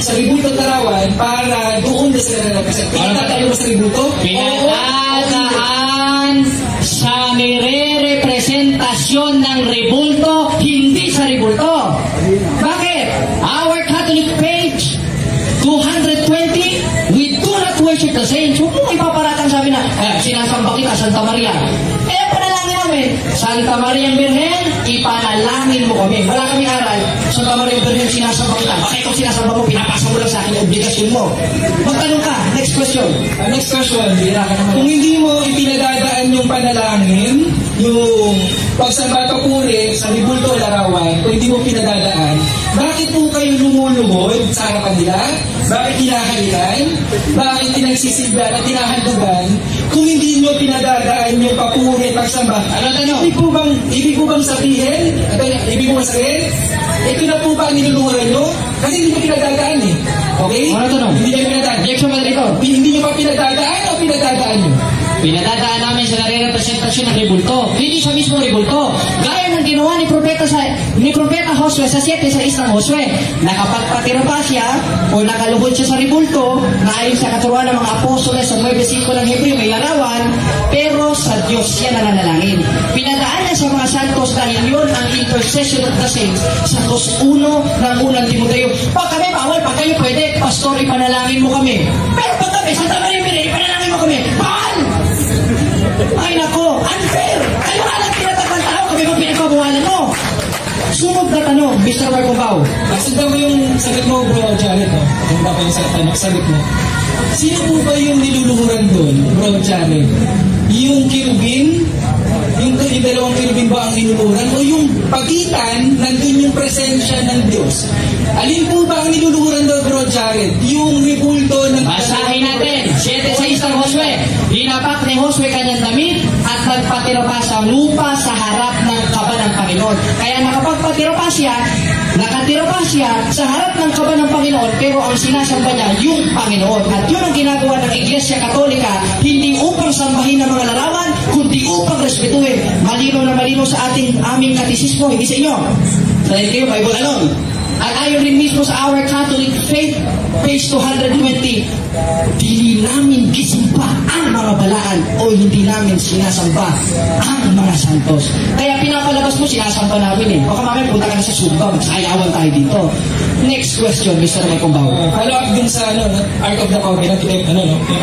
sa ribulto at larawan para doon na sila nire-represent. Pinadadaan mo sa ribulto? Pinadadaan sa nire-representasyon ng ribulto, hindi sa ribulto. Bakit? Our Catholic page 220, we do not worship the saints. Huwag mo ipaparatang sabi na, sinasamba kita, Santa Maria. Kaya panalangin namin, Santa Maria Birhen, ipanalangin mo kami. Wala kami aral, Santa Maria Birhen, sinasamba kita. Baka ikaw sinasamba mo, pinapasa mo lang sa akin yung obligasyon mo. Magtanong ka, next question. Next question, kung hindi mo ipinadadaan yung panalangin, yung pagsamba at papuri sa ribulto o larawan, kung hindi mo pinadadaan, bakit po kayo lumulubod sa harapan nila? Bakit kinakailan? Bakit pinagsisigdan at kinahandugan kung hindi nyo pinadadaan yung papuri at pagsamba? Ano tanong? Ibig po bang sabihin? Ito na po ba ang niluluhuran nyo? Kasi hindi nyo pinadadaan eh. Okay? Ano tanong? Hindi nyo pinadadaan. Objection, Moderator. Hindi nyo ba pinadadaan o pinadadaan nyo? Pinadadaan namin sa nare-representasyon ng ribulto. Hindi sa mismo ribulto. Gaya ng ginawa ni Propeta Josue sa 7:6 ng Josue. Nakapagpatira pa siya o nakaluhod siya sa ribulto na ayon sa katuruan ng mga apostoles sa 9:5 ng Hebreo may larawan, pero sa Diyos siya nananalangin. Pinadaan niya sa mga santos dahil yun ang intercession of the saints sa 2:1 ng unang Timoteo. Pag kami bawal, pag kayo pwede, pastor, ipanalangin mo kami. Pero pag kami, Santa Maria Birhen, ipanalangin mo kami. Bawal! Ay nako, unfair! Kayo alam pinatagpang tao, kami kung pinagpabuhalan mo. Sunod na tanong, Mr. Marcobao. Sundan mo yung sagot mo, Bro Jared. maganda pa yung sagot mo. Sino po ba yung niluluhuran doon, Bro Jared? Yung kirubin? Yung dalawang kirubin ba ang niluluhuran? O yung pagitan, nandun yung presensya ng Diyos? Alin po ba ang niluluhuran doon, Bro Jared? Yung ribulto ng... Basahin natin, 7:6 ng Josue. Hinapak ni Josue kanyang damit at nagpatira pa sa lupa sa harap ng kaba ng Panginoon. Kaya nakatira pa siya sa harap ng kaba ng Panginoon, pero ang sinasamba niya yung Panginoon. At yun ang ginagawa ng Iglesia Katolika, hindi upang sambahin ng mga larawan, kundi upang respetuhin. Malino na malino sa aming katisismo, hindi sa inyo. Dahil kayo, Bible alone. At ayon rin mismo sa Our Catholic Faith, page 220, dili namin gisimba ang mga balaan o hindi namin sinasamba ang mga santos. Kaya pinapalabas mo, sinasamba namin eh. Baka mamaya punta ka na sa Sumba, magsayawan tayo dito. Next question, Mr. Mekombao. Follow up dun sa Ark of the Covenant, yung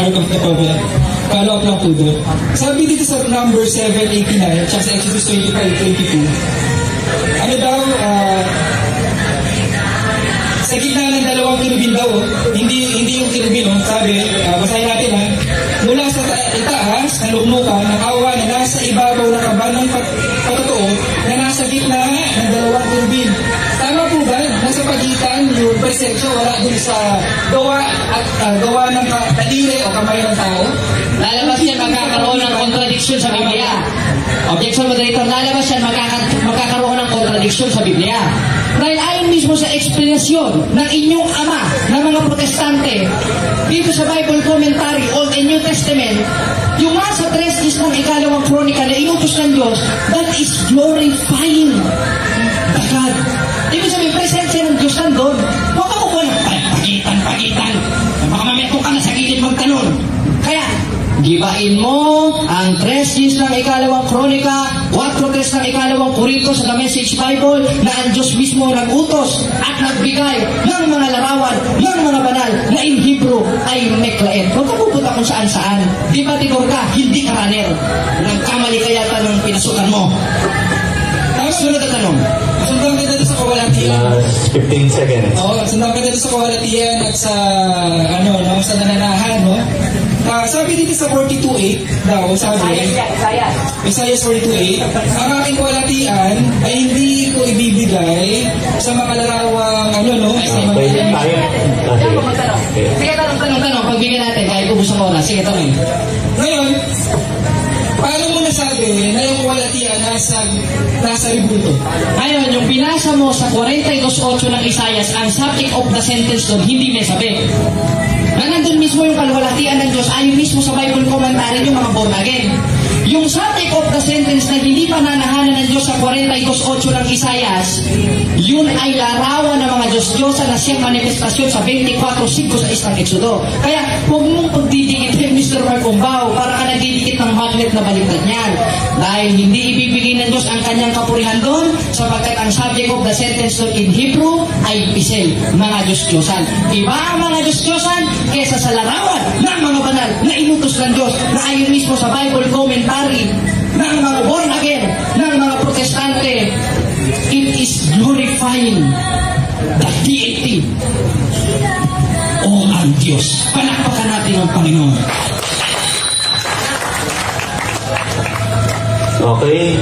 Ark of the Covenant. Follow up lang po doon. Sabi dito sa number 789, tsaka sa Exodus 25:22, ano daw, sa gitna ng dalawang kirubin daw, hindi yung kirubin, sabi, basahin natin mula sa itaas na lugnukan ng awa na nasa ibabaw ng kaba ng patotoo na nasa gitna ng dalawang kirubin. Tama po ba? Nasa pagitan yung presensya, wala dun sa gawa ng daliri o kamay ng tao? Lalabas yan, magkakaroon ng contradiction sa Biblia. Objection moderator, lalabas yan, magkakaroon ng contradiction sa Biblia. Dahil ayon mismo sa explanation ng inyong ama ng mga protestante dito sa Bible Commentary, Old and New Testament, yung nasa 3 is ng ikalawang kronika na inutos ng Diyos, that is glorifying the God. Ibig sabihin, presensya ng Diyos nandun. Huwag ka kukuha ng pagitan. Baka mametong ka na sa gilid magtanong. Kaya, gibain mo ang 3 years ng ikalawang kronika, 4:3 ng ikalawang Korinto sa The Message Bible na ang Diyos mismo nag-utos at nagbigay ng mga larawan, ng mga banal na in Hebrew ay meklaet. Huwag ka pupunta kung saan-saan. Di ba tigor ka? Hindi ka runner. Nagkamali ka yata ng pinasukan mo. Sunod na tanong. Sundan ka dito sa kawalatian. 15 seconds. Sundan ka dito sa kawalatian at sa sa nananahan, no? Sabi dito sa 42:8 daw, sabi, Isaiah 42:8, ang aking kawalatian ay hindi ko ibibigay sa mga larawang, sa mga Sige, tanong. Pagbigyan natin, kahit ubus ang oras. Sige, tanong. Ngayon, paano mo nasabi na yung kawalatian nasa ribulto? Ngayon, yung binasa mo sa 42:8 ng Isaias, ang subject of the sentence doon, hindi may sabi. Na nandun mismo yung kalwalatian ng Diyos, ayon mismo sa Bible Commentary yung mga born again. Yung subject of the sentence na hindi pa nanahanan ng Diyos sa 42:8 ng Isaias, yun ay larawan ng mga Diyos-Diyosa na siyang manifestasyon sa 24:5 sa isang Exodo. Kaya huwag mong pagdidikitin, Mr. Mekombao, para ka nagdidikit ng magnet na baliktad niyan. Dahil hindi ibibigay ng Diyos ang kanyang kapurihan doon, sapagkat ang subject of the sentence doon in Hebrew ay Pisel, mga Diyos-Diyosan. Iba ang mga Diyos-Diyosan kesa sa larawan ng mga banal na inutos ng Diyos na ayon mismo sa Bible Commentary ng mga born again, ng mga protestante. It is glorifying the deity o ang Diyos. Palakpakan natin ang Panginoon. Okay.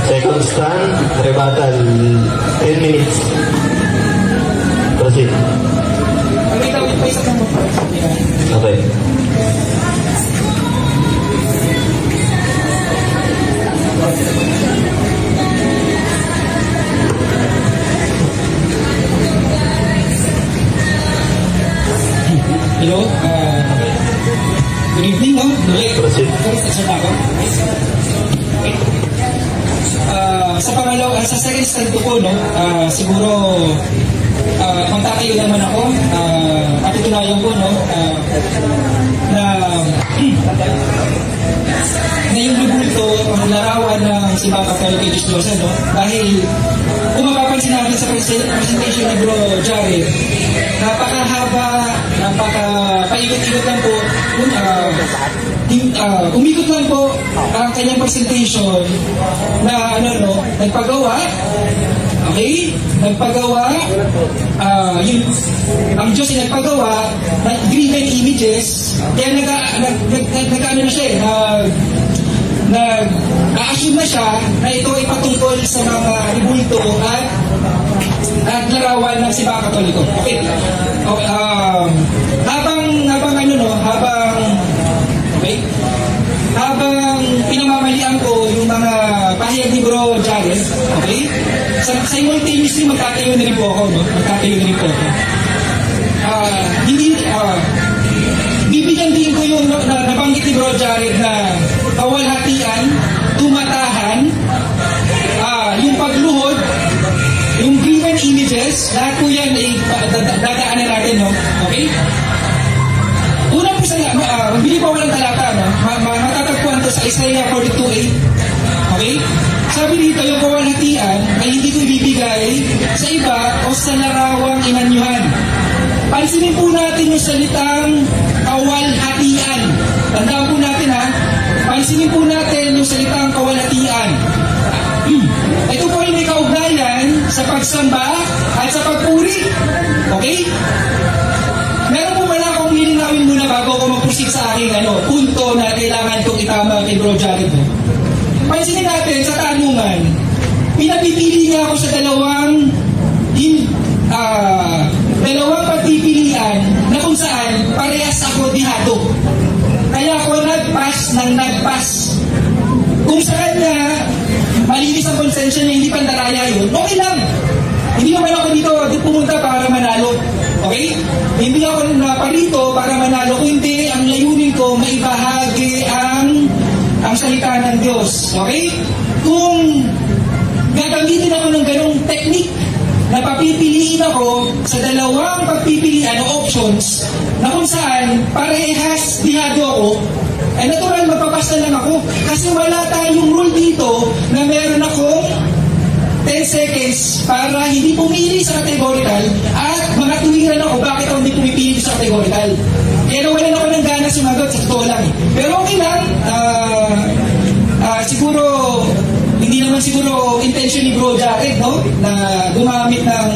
Second stand, rebuttal, 10 minutes. Proceed. Okay. Hello, good evening, no? Proceed. Sa second stand ko, no? Siguro, kung tatayo naman ako, patutunayan ko, no? Na yung ribulto, ang larawan ng Simbahan Katoliko kay Diyos, no? Dahil, kung mapapansin natin sa presentation ni Bro Jared, napakahaba, paikot-ikot lang po, umikot lang po ang kanyang presentation na nagpagawa Okay? Nagpagawa, ang Diyos ay nagpagawa ng graven images, kaya nag-ano na siya eh, nag-assume na siya na ito ay patungkol sa mga ibulto at larawan ng simbahang Katoliko. Okay. Habang pinamamalian ko yung mga pahayag ni Bro Jared, okay? Simultaneously magtatayo na rin po ako, no? Bibigyan din ko yung nabanggit ni Bro Jared na kawalhatian, tumatahan, yung pagluhod, yung graven images, lahat po yan ay dadaanan natin, no? Okay? Unang isa na, bili pa walang talata, no? Matatagpuan to sa Isaiah 42:8. Okay? Sabi dito, yung kawalhatian ay hindi ko ibibigay sa iba o sa larawang inanyuhan. Pansinin po natin yung salitang kawalhatian. Tandaan po natin, ha? Pansinin po natin yung salitang kawalhatian. Ito po ay may kaugnayan sa pagsamba at sa pagpuri. Okay? Meron po wala akong lilinawin muna bago ako mag-proceed sa aking punto na kailangan kong itama kay Bro Jared. Pansinin natin sa tanungan, pinapipili niya ako sa dalawang pagpipilian na kung saan parehas ako dihado. Kaya ako nagpas. Kung sa kanya, malinis ang konsensya niya, hindi pandaraya yun, okay lang. Hindi naman ako dito pumunta para manalo. Okay? Hindi ako naparito para manalo. Kundi ang layunin ko, maibahagi ang salita ng Diyos. Okay? Kung gagamitin ako ng ganong technique na papipiliin ako sa dalawang pagpipilian o options na kung saan parehas dihado ako, ay natural magpapasta lang ako. Kasi wala tayong rule dito na meron akong 10 seconds para hindi pumili sa categorical at mga tuwiran ako bakit ako hindi pumipili sa categorical. Kaya nawalan ako ng gana sumagot, sa totoo lang. Pero okay lang, siguro, hindi naman siguro intention ni Bro Jared, no? Na gumamit ng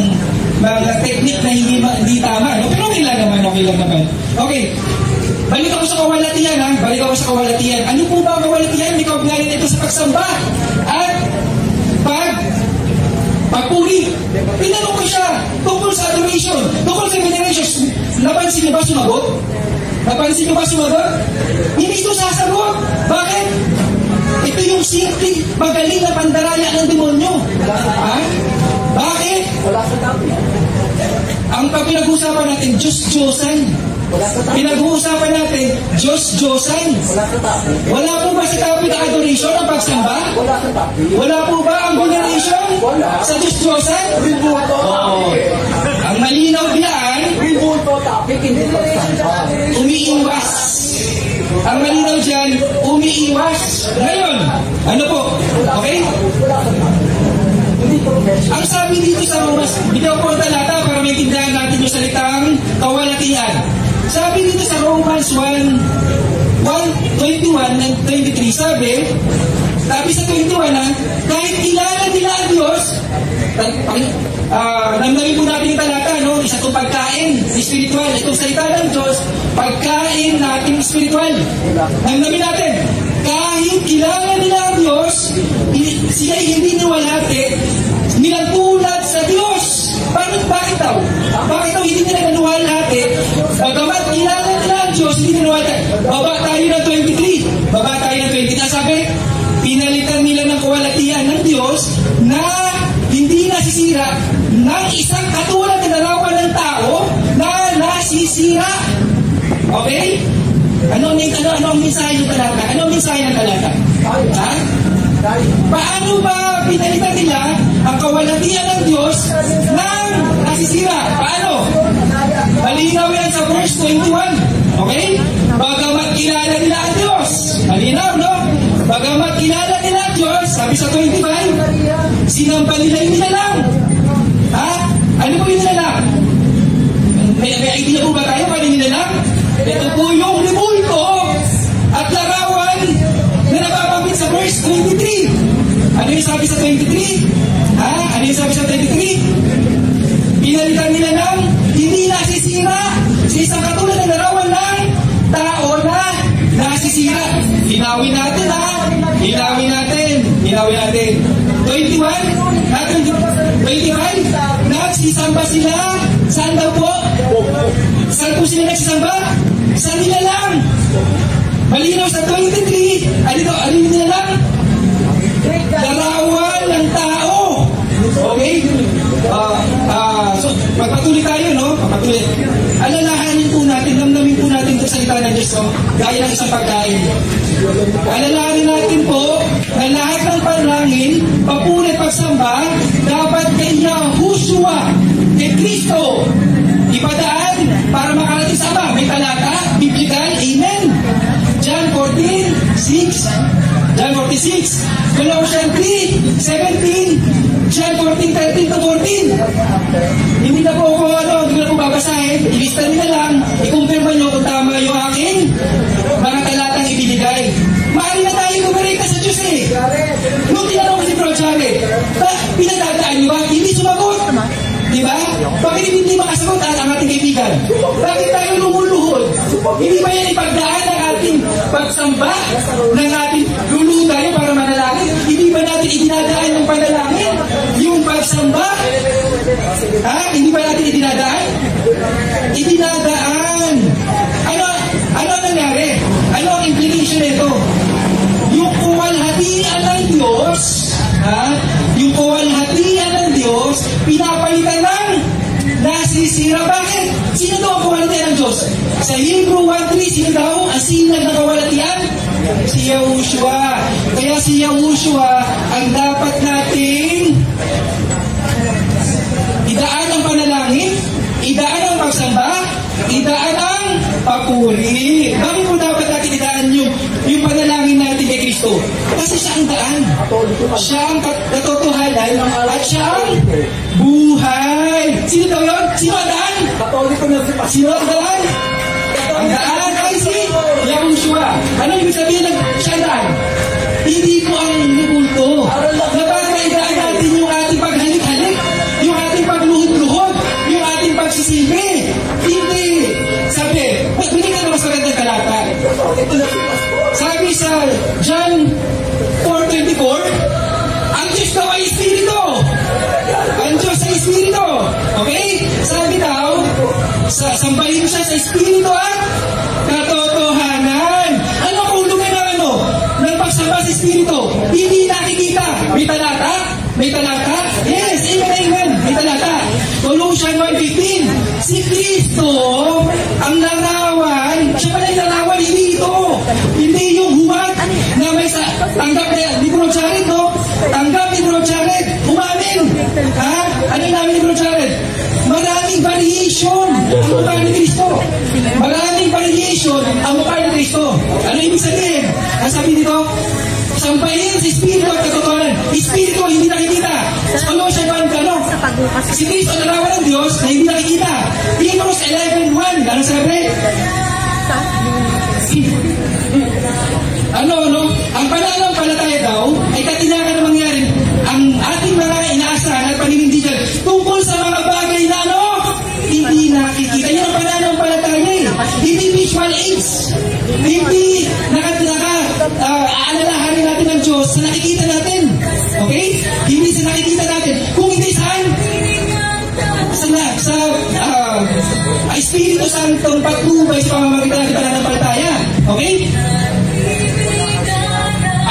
mga technique na hindi tama, no? Pero okay lang naman. Okay. Balik ako sa kawalatian, Ano po ba ang kawalatian? May kaugnayan ito sa pagsamba at pagpuri. Pinanong ko siya tungkol sa adoration, tungkol sa veneration. Napansin niyo ba sumagot? Hindi ito sasagot. Bakit? Ito yung simple, magaling na pandaraya ng demonyo. Ha? Bakit? Ang pinag-uusapan natin, Diyos-Diyosan. Pinag-uusapan natin, Diyos-Diyosan. Wala po ba sa topic ng adoration ang pagsamba? Wala po ba ang veneration sa Diyos-Diyosan? Ang malinaw diyan, umiiwas. Ang malinaw dyan, umiiwas. Ngayon, ano po? Okay? Ang sabi dito sa Romans, bigyan ko ang talata para maintindihan natin yung salitang kawalatian. Sabi dito sa Romans 1:21 and 23, sabi sa 21 kahit kilala nila ang Diyos, namnamin po natin yung talata, no? Isa itong pagkain, spiritual. Itong salita ng Diyos, pagkain natin spiritual. Namnamin natin, kahit kilala nila ang Diyos, sila hindi niwalhati, nilagulat sa Diyos. Bakit daw? Bakit daw hindi nila niwalhati? Bagamat kilala nila ang Diyos, hindi niwalhati. Baba tayo ng 23. Sabi, pinalitan nila ng kawalatian ng Diyos na hindi nasisira ng isang katulad na larawan ng tao na nasisira. Okay? Ano ang mensahe ng talata? Ha? Paano ba pinalitan nila ang kawalatian ng Diyos ng nasisira? Paano? Malinaw yan sa verse 21. Okay? Bagamat kilala nila ang Diyos. Malinaw, no? Bagamat kilala nila ang Diyos, sabi sa 25, sinamba nila yung nilalang. Ha? Ano po yung nilalang? May idea po ba tayo paano yung nilalang? Ito po yung libulto at larawan na nababanggit sa verse 23. Ano yung sabi sa 23? Ha? Ano yung sabi sa 23? nasisira sa isang katulad ng larawan ng tao na nasisira. Hinawin natin ha. Hinawin natin. 21. 21. Nagsisamba sila. Saan daw po? Saan po sila nagsisamba? Sa nila lang. Malinaw sa 23. Alin nila lang? Larawan ng tao. Okay? So, magpatuloy tayo, no? Magpatuloy. Alalahanin po natin, damdamin po natin ito salita ng Diyos, no? Gaya ng isang pagkain. Alalahanin natin po na lahat ng panalangin, papuri at pagsamba, dapat kay Yahushua, kay Kristo, ipadaan para makarating sa Ama. May talata, biblical, amen. John 14:6. John 46, Colossians 3:17, John 14:13-14. Hindi na po ako, hindi na po babasahin. Ilista nila lang, ikumpirma nyo kung tama yung aking mga talatang ibinigay. Maaari na tayo kumarita sa Diyos eh. Nung tinanong ko si Bro Jared, pinadadaan nyo ba? Hindi sumagot. Diba? Bakit hindi makasagot ang ating kaibigan? Bakit tayo lumuluhod? Hindi ba yan ipagdaan ng ating pagsamba? Ng ating luluhod tayo para manalangin? Hindi ba natin idinadaan yung panalangin? Yung pagsamba? Ha? Hindi ba natin idinadaan? Idinadaan. Ano nangyari? Ano ang implication nito? Yung kuwalhatian ng Diyos, yung kuwalhatian ng Diyos, pinapalitan ng nasisira. Bakit? Sino daw ang kuwalhatian ng Diyos? Sa Hebrew 1:3, sino daw ang sinag ng kuwalhatian? Si Yahushua. Kaya si Yahushua ang dapat nating idaan ang panalangin, idaan ang pagsamba, idaan ang papuri. Bakit po dapat natin idaan yung panalangin natin kay Kristo? Kasi siya ang daan. Siya ang katotohanan at siya ang buhay. Sino daw yun? Sino ang daan? Sino ang daan? Ang daan ay si Yahushua. Ano ibig sabihin ng siya ang daan? Hindi po ang nibulto. Na para idaan natin yung ating paghalik-halik, yung ating pagluhod-luhod, yung ating pagsisibi. Hindi. Sabi, binigyan na mas magandang talata. Sabi sa John 4:24, ang Diyos daw ay Espiritu. Ang Diyos ay Espiritu. Okay? Sabi daw, sambahin siya sa Espiritu at katotohanan. Ano ang ulungan ng ng pagsamba sa Espiritu? Hindi nakikita. May talata? May talata? Yes, amen. May talata. Colossians 1:15. Si Kristo ang larawan. Siya pala yung larawan, hindi ito. Hindi yung huwag na may tanggap ni Bro Jared, no? Tanggap ni Bro Jared. Umamin. Ha? Ano yung namin ni Bro Jared? Maraming variation ang mukha ni Kristo. Maraming variation ang mukha ni Kristo. Ano ibig sabihin? Ang sabi dito, sampahin si Espiritu at katotohanan. Espiritu hindi nakikita. Sa Colossians 1, si Kristo ang larawan ng Diyos na hindi nakikita. Hebrews 11:1, ano sabi? Ang pananampalataya daw ay katinakan na mangyari ang ating mga inaasahan at paninindigan tungkol sa mga bagay na hindi nakikita. Yan ang pananampalataya eh. Hindi visual aids. Hindi aalalahanin natin ng Diyos sa nakikita natin. Okay? Hindi sa nakikita natin. Kung hindi saan? Sa Espiritu Santo patnubay sa pamamagitan ng pananampalataya. Okay?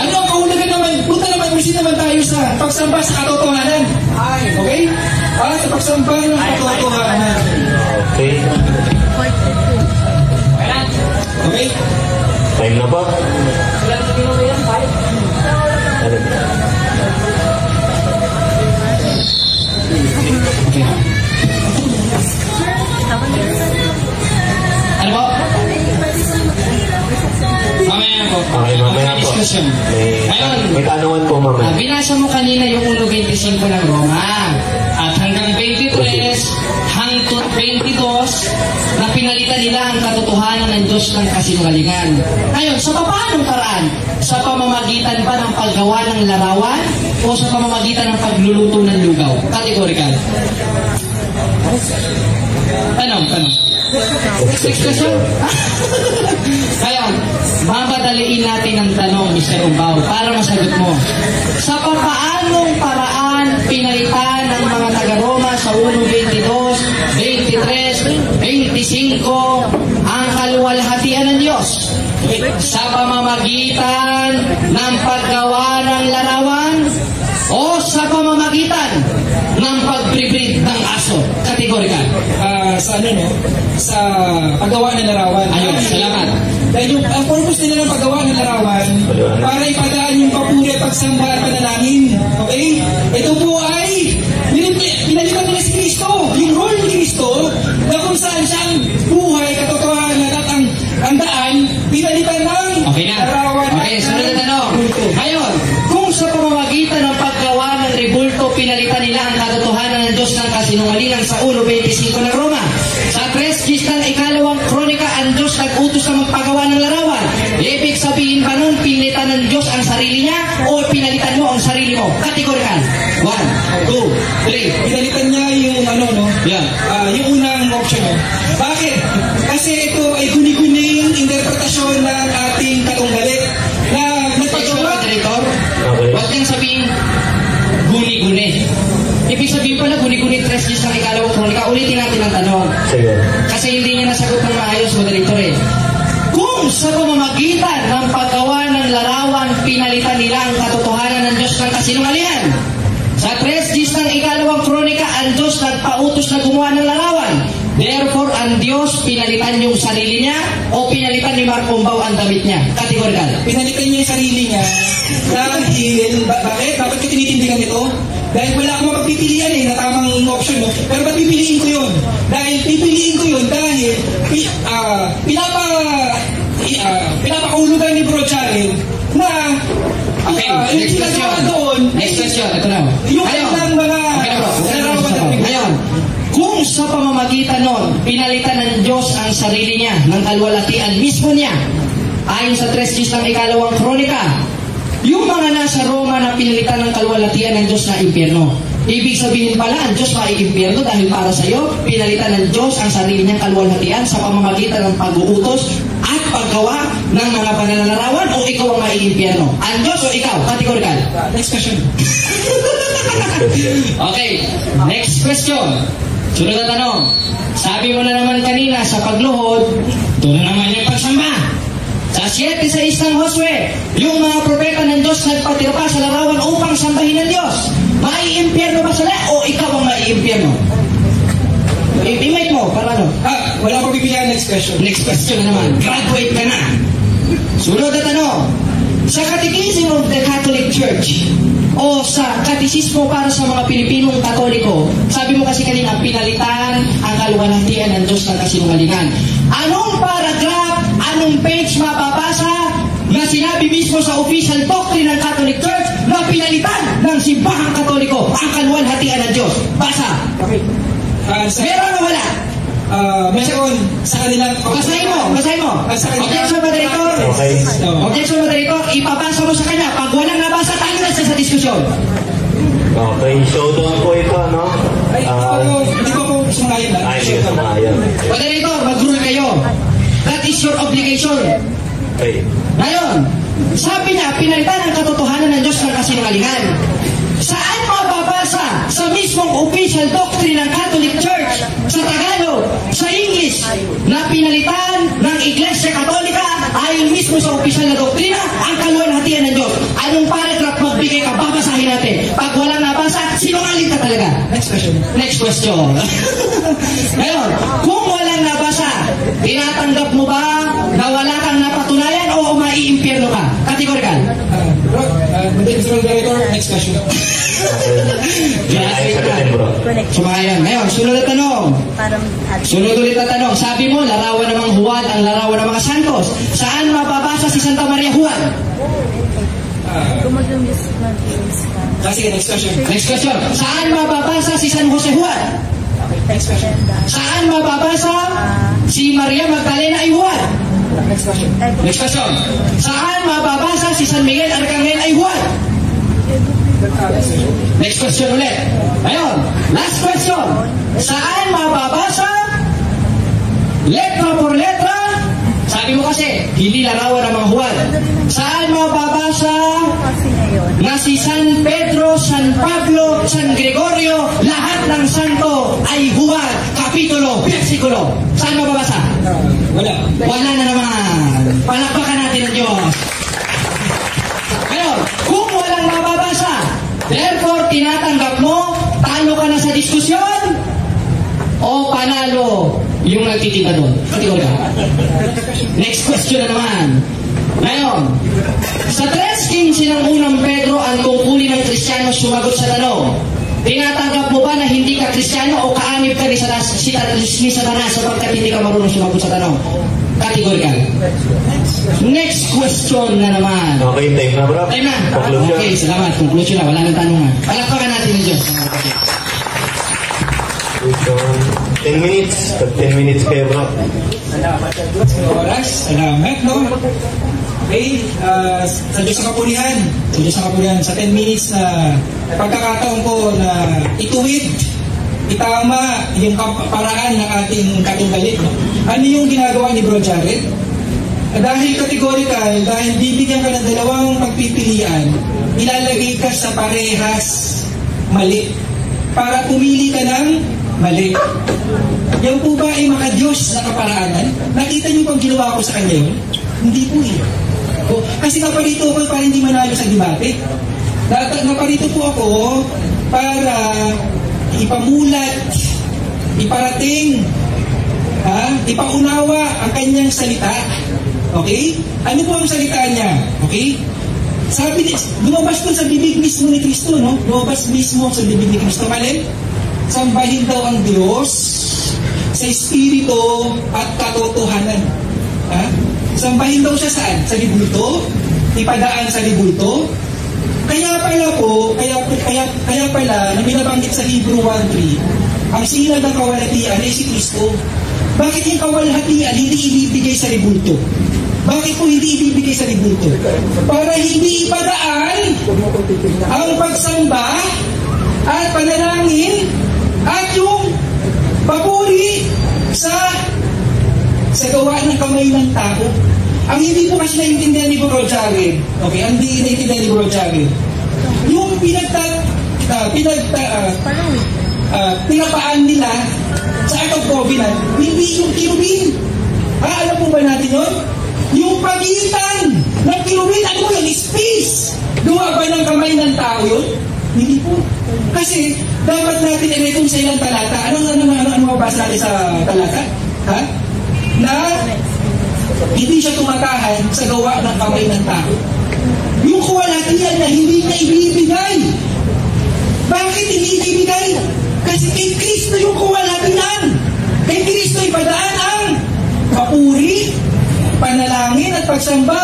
Ano ang kahulugan naman? Punta naman, musin naman tayo sa pagsamba sa katotohanan. Okay? Sa pagsamba ng katotohanan. Okay. Okay? Time na ba? Okay. Ano po? Mamaya po. Okay, mamaya po. Discussion. May tanungan po mamaya. Binasa mo kanina yung 1:25 ng Roma. At hanggang 23, hanggang 22, na pinalitan nila ang katotohanan ng Diyos ng kasinungalingan. Ngayon, sa paanong paraan? Sa pamamagitan ba ng paggawa ng larawan o sa pamamagitan ng pagluluto ng lugaw? Categorical. Tanong. Next question. Ngayon, mamadaliin natin ang tanong, Mr. Umbao, para masagot mo. Sa papaanong paraan pinalitan ng mga taga-Roma sa 1:22, 23, 25 ang kaluwalhatian ng Diyos? Sa pamamagitan ng paggawa ng larawan o sa pamamagitan ng pag-breed ng aso? Kategorikal. Sa ano, no? Sa paggawa ng larawan. Ayun, salamat. Dahil yung ang purpose nila ng paggawa ng larawan para ipadaan yung papuri at pagsamba at panalangin. Okay? Ito po ay pinalitan nila si Kristo. Yung role ni Kristo na kung saan siyang buhay, katotohanan at ang daan, pinalitan ng larawan. Okay, sunod na tanong. Ngayon, kung sa pamamagitan ng paggawa ng rebulto, pinalitan nila ang katotohanan ng Diyos ng kasinungalingan sa 1:25 ng Roma. Sa 3:10 ng ikalawang kronika, ang Diyos nag-utos na magpagawa ng larawan. Ibig sabihin ba nun, pinalitan ng Diyos ang sarili niya o pinalitan mo ang sarili mo? Kategorikal. 1, 2, 3. Pinalitan niya yung ano, no? Yeah. Yung unang option, no? Bakit? Kasi ito ay guni-guning interpretasyon ng ating katunggalit na nagpagawa. Director, huwag kang sabihin guni-guni. Ibig sabihin pala guni-guni 3:10 ng ikalawang kronika. Ulitin natin ang tanong. Sige. Kasi hindi niya nasagot ng maayos, Moderator eh. Kung sa pamamagitan ng paggawa ng larawan, pinalitan nila ang katotohanan ng Diyos ng kasinungalingan. Sa 3:10 ng ikalawang kronika, ang Diyos nagpautos na gumawa ng larawan. Therefore, ang Diyos pinalitan yung sarili niya o pinalitan ni Mark Umbao ang damit niya? Kategorikal. Pinalitan niya yung sarili niya dahil, bakit? Bakit ko tinitindigan ito? Dahil wala akong mapagpipilian na tamang option, no? Pero ba't pipiliin ko yun? Dahil pipiliin ko yun dahil pinapakahulugan ni Bro Charles na Okay, next question. Doon, Next question, ito na. yung kanilang mga Ngayon, kung sa pamamagitan nun, pinalitan ng Diyos ang sarili niya, ng kalwalatian mismo niya, ayon sa 3:10 ng ikalawang kronika, yung mga nasa Roma na pinalitan ng kalwalatian ng Diyos na impyerno. Ibig sabihin pala, ang Diyos maiimpyerno dahil para sa iyo, pinalitan ng Diyos ang sarili niyang kalwalhatian sa pamamagitan ng pag-uutos at paggawa ng mga pananalarawan o ikaw ang maiimpyerno? Ang Diyos o ikaw? Kategorikal. Next question. Okay, next question. Sunod na tanong. Sabi mo na naman kanina sa pagluhod, doon na naman yung pagsamba. Sa 7:6 ng Josue, yung mga propeta ng Diyos nagpatira pa sa larawan upang sambahin ng Diyos. Maiimpyerno ba sila o ikaw ang maiimpyerno? I-mic mo, para ano? Wala akong pipilian. Next question. Next question na naman. Graduate ka na. Sunod na tanong. Sa Catechism of the Catholic Church o sa katisismo para sa mga Pilipinong Katoliko, sabi mo kasi kanina, pinalitan ang kaluwalhatian ng Diyos ng kasinungalingan. Anong paragraph, anong page mababasa na sinabi mismo sa official doctrine ng Catholic Church na pinalitan ng simbahang Katoliko ang kaluwalhatian ng Diyos? Basa. Okay. Meron o wala? Meron sa kanilang... Basahin mo. Objection, Moderator. Okay. Objection, Moderator. Ipabasa mo sa kanya. Pag walang nabasa, tayo na sa diskusyon. Okay, showdown po ito, no? Hindi ko po sumayon na. Hindi ko sumayon. Moderator, mag-rule kayo. That is your obligation. Okay. Ngayon, sabi niya, pinalitan ang katotohanan ng Diyos ng kasinungalingan. Saan mababasa sa mismong official doctrine ng Catholic Church, sa Tagalog, sa English, na pinalitan ng Iglesia Katolika ayon mismo sa official na doktrina ang kaluwalhatian ng Diyos? Anong paragraph magbigay ka? Babasahin natin. Pag walang nabasa, sinungaling ka talaga. Next question. Ngayon, kung walang nabasa, tinatanggap mo ba na wala kang napatunayan o maiimpyerno ka? Kategorikal. Next question. Sumayan. Ngayon, sunod na tanong. Sunod ulit na tanong. Sabi mo, larawan ng mga Juan, ang larawan ng mga santos. Saan mababasa si Santa Maria Juan? Sige, next question. Next question. Saan mababasa si San Jose Juan? Next question. Saan mababasa si Maria Magdalena ay Juan? Next question. Next question. Saan mababasa si San Miguel Arcangel ay Juan? Next question ulit. Ayun, last question. Saan mababasa letra por letra. Sabi mo kasi, hindi larawan ang mga huwad. Saan mababasa na si San Pedro, San Pablo, San Gregorio, lahat ng santo ay huwad, kapitulo, versikulo? Saan mababasa? Wala. Wala na naman. Palakpakan natin ang Diyos. Ngayon, kung walang mababasa, therefore, tinatanggap mo, talo ka na sa diskusyon, o panalo yung nagtitinda doon? Kategorya. Next question na naman. Ngayon, sa 3:15 ng unang Pedro, ang tungkulin ng Kristiyano sumagot sa tanong, tinatanggap mo ba na hindi ka Kristiyano o kaanib ka ni Satanas sapagkat hindi ka marunong sumagot sa tanong? Kategorikal. Next question na naman. Okay, time na bro. Time na. Conclusion. Okay, salamat. Conclusion na. Wala nang tanungan. Palakpakan natin ang Diyos. 10 minutes. 10 minutes kayo bro. Salamat sa oras. Salamat, no? Okay, sa Diyos sa kapulihan. Sa Diyos sa kapulihan. Sa 10 minutes na pagkakataon ko na ituwid, itama yung paraan ng ating katunggalit. No? Ano yung ginagawa ni Bro Jared? Dahil categorical, dahil bibigyan ka ng dalawang pagpipilian, ilalagay ka sa parehas mali. Para pumili ka ng mali. Yan po ba ay maka-Diyos na kaparaanan? Nakita niyo pang ginawa ko sa kanya yun? Hindi po eh. Kasi naparito ako para hindi manalo sa debate. Naparito po ako para ipamulat, iparating, ipaunawa ang kanyang salita. Okay? Ano po ang salita niya? Okay? Sabi niya, lumabas po sa bibig mismo ni Kristo, no? Lumabas mismo sa bibig ni Kristo. Malin? Sambahin daw ang Diyos sa Espiritu at katotohanan. Sambahin daw siya saan? Sa libulto? Ipadaan sa libulto? Kaya pala, na binabanggit sa Hebrew 1:3, ang sinag ng kawalhatian ay si Kristo. Bakit yung kawalhatian hindi ibibigay sa libulto? Bakit po hindi ibibigay sa libulto? Para hindi ipadaan ang pagsamba at panalangin at yung papuri sa gawa ng kamay ng tao. Ang hindi po kasi naiintindihan ni Bro Jared, okay, ang hindi naiintindihan ni Bro Jared, yung pinapaan nila sa Act of Covenant, hindi yung kirubin. Alam po ba natin yun? Yung pagitan ng kirubin, ano po yun? Space. Gawa ba ng kamay ng tao yun? Hindi po. Kasi dapat natin i-reconcile ang talata. Ano mabasa natin sa talata? Na hindi siya tumatahan sa gawa ng kamay ng tao. Yung kawalhatian na hindi niya ibibigay. Bakit hindi ibibigay? Kasi kay Kristo yung kawalhatian. Kay Kristo ipadaan ang papuri, panalangin at pagsamba.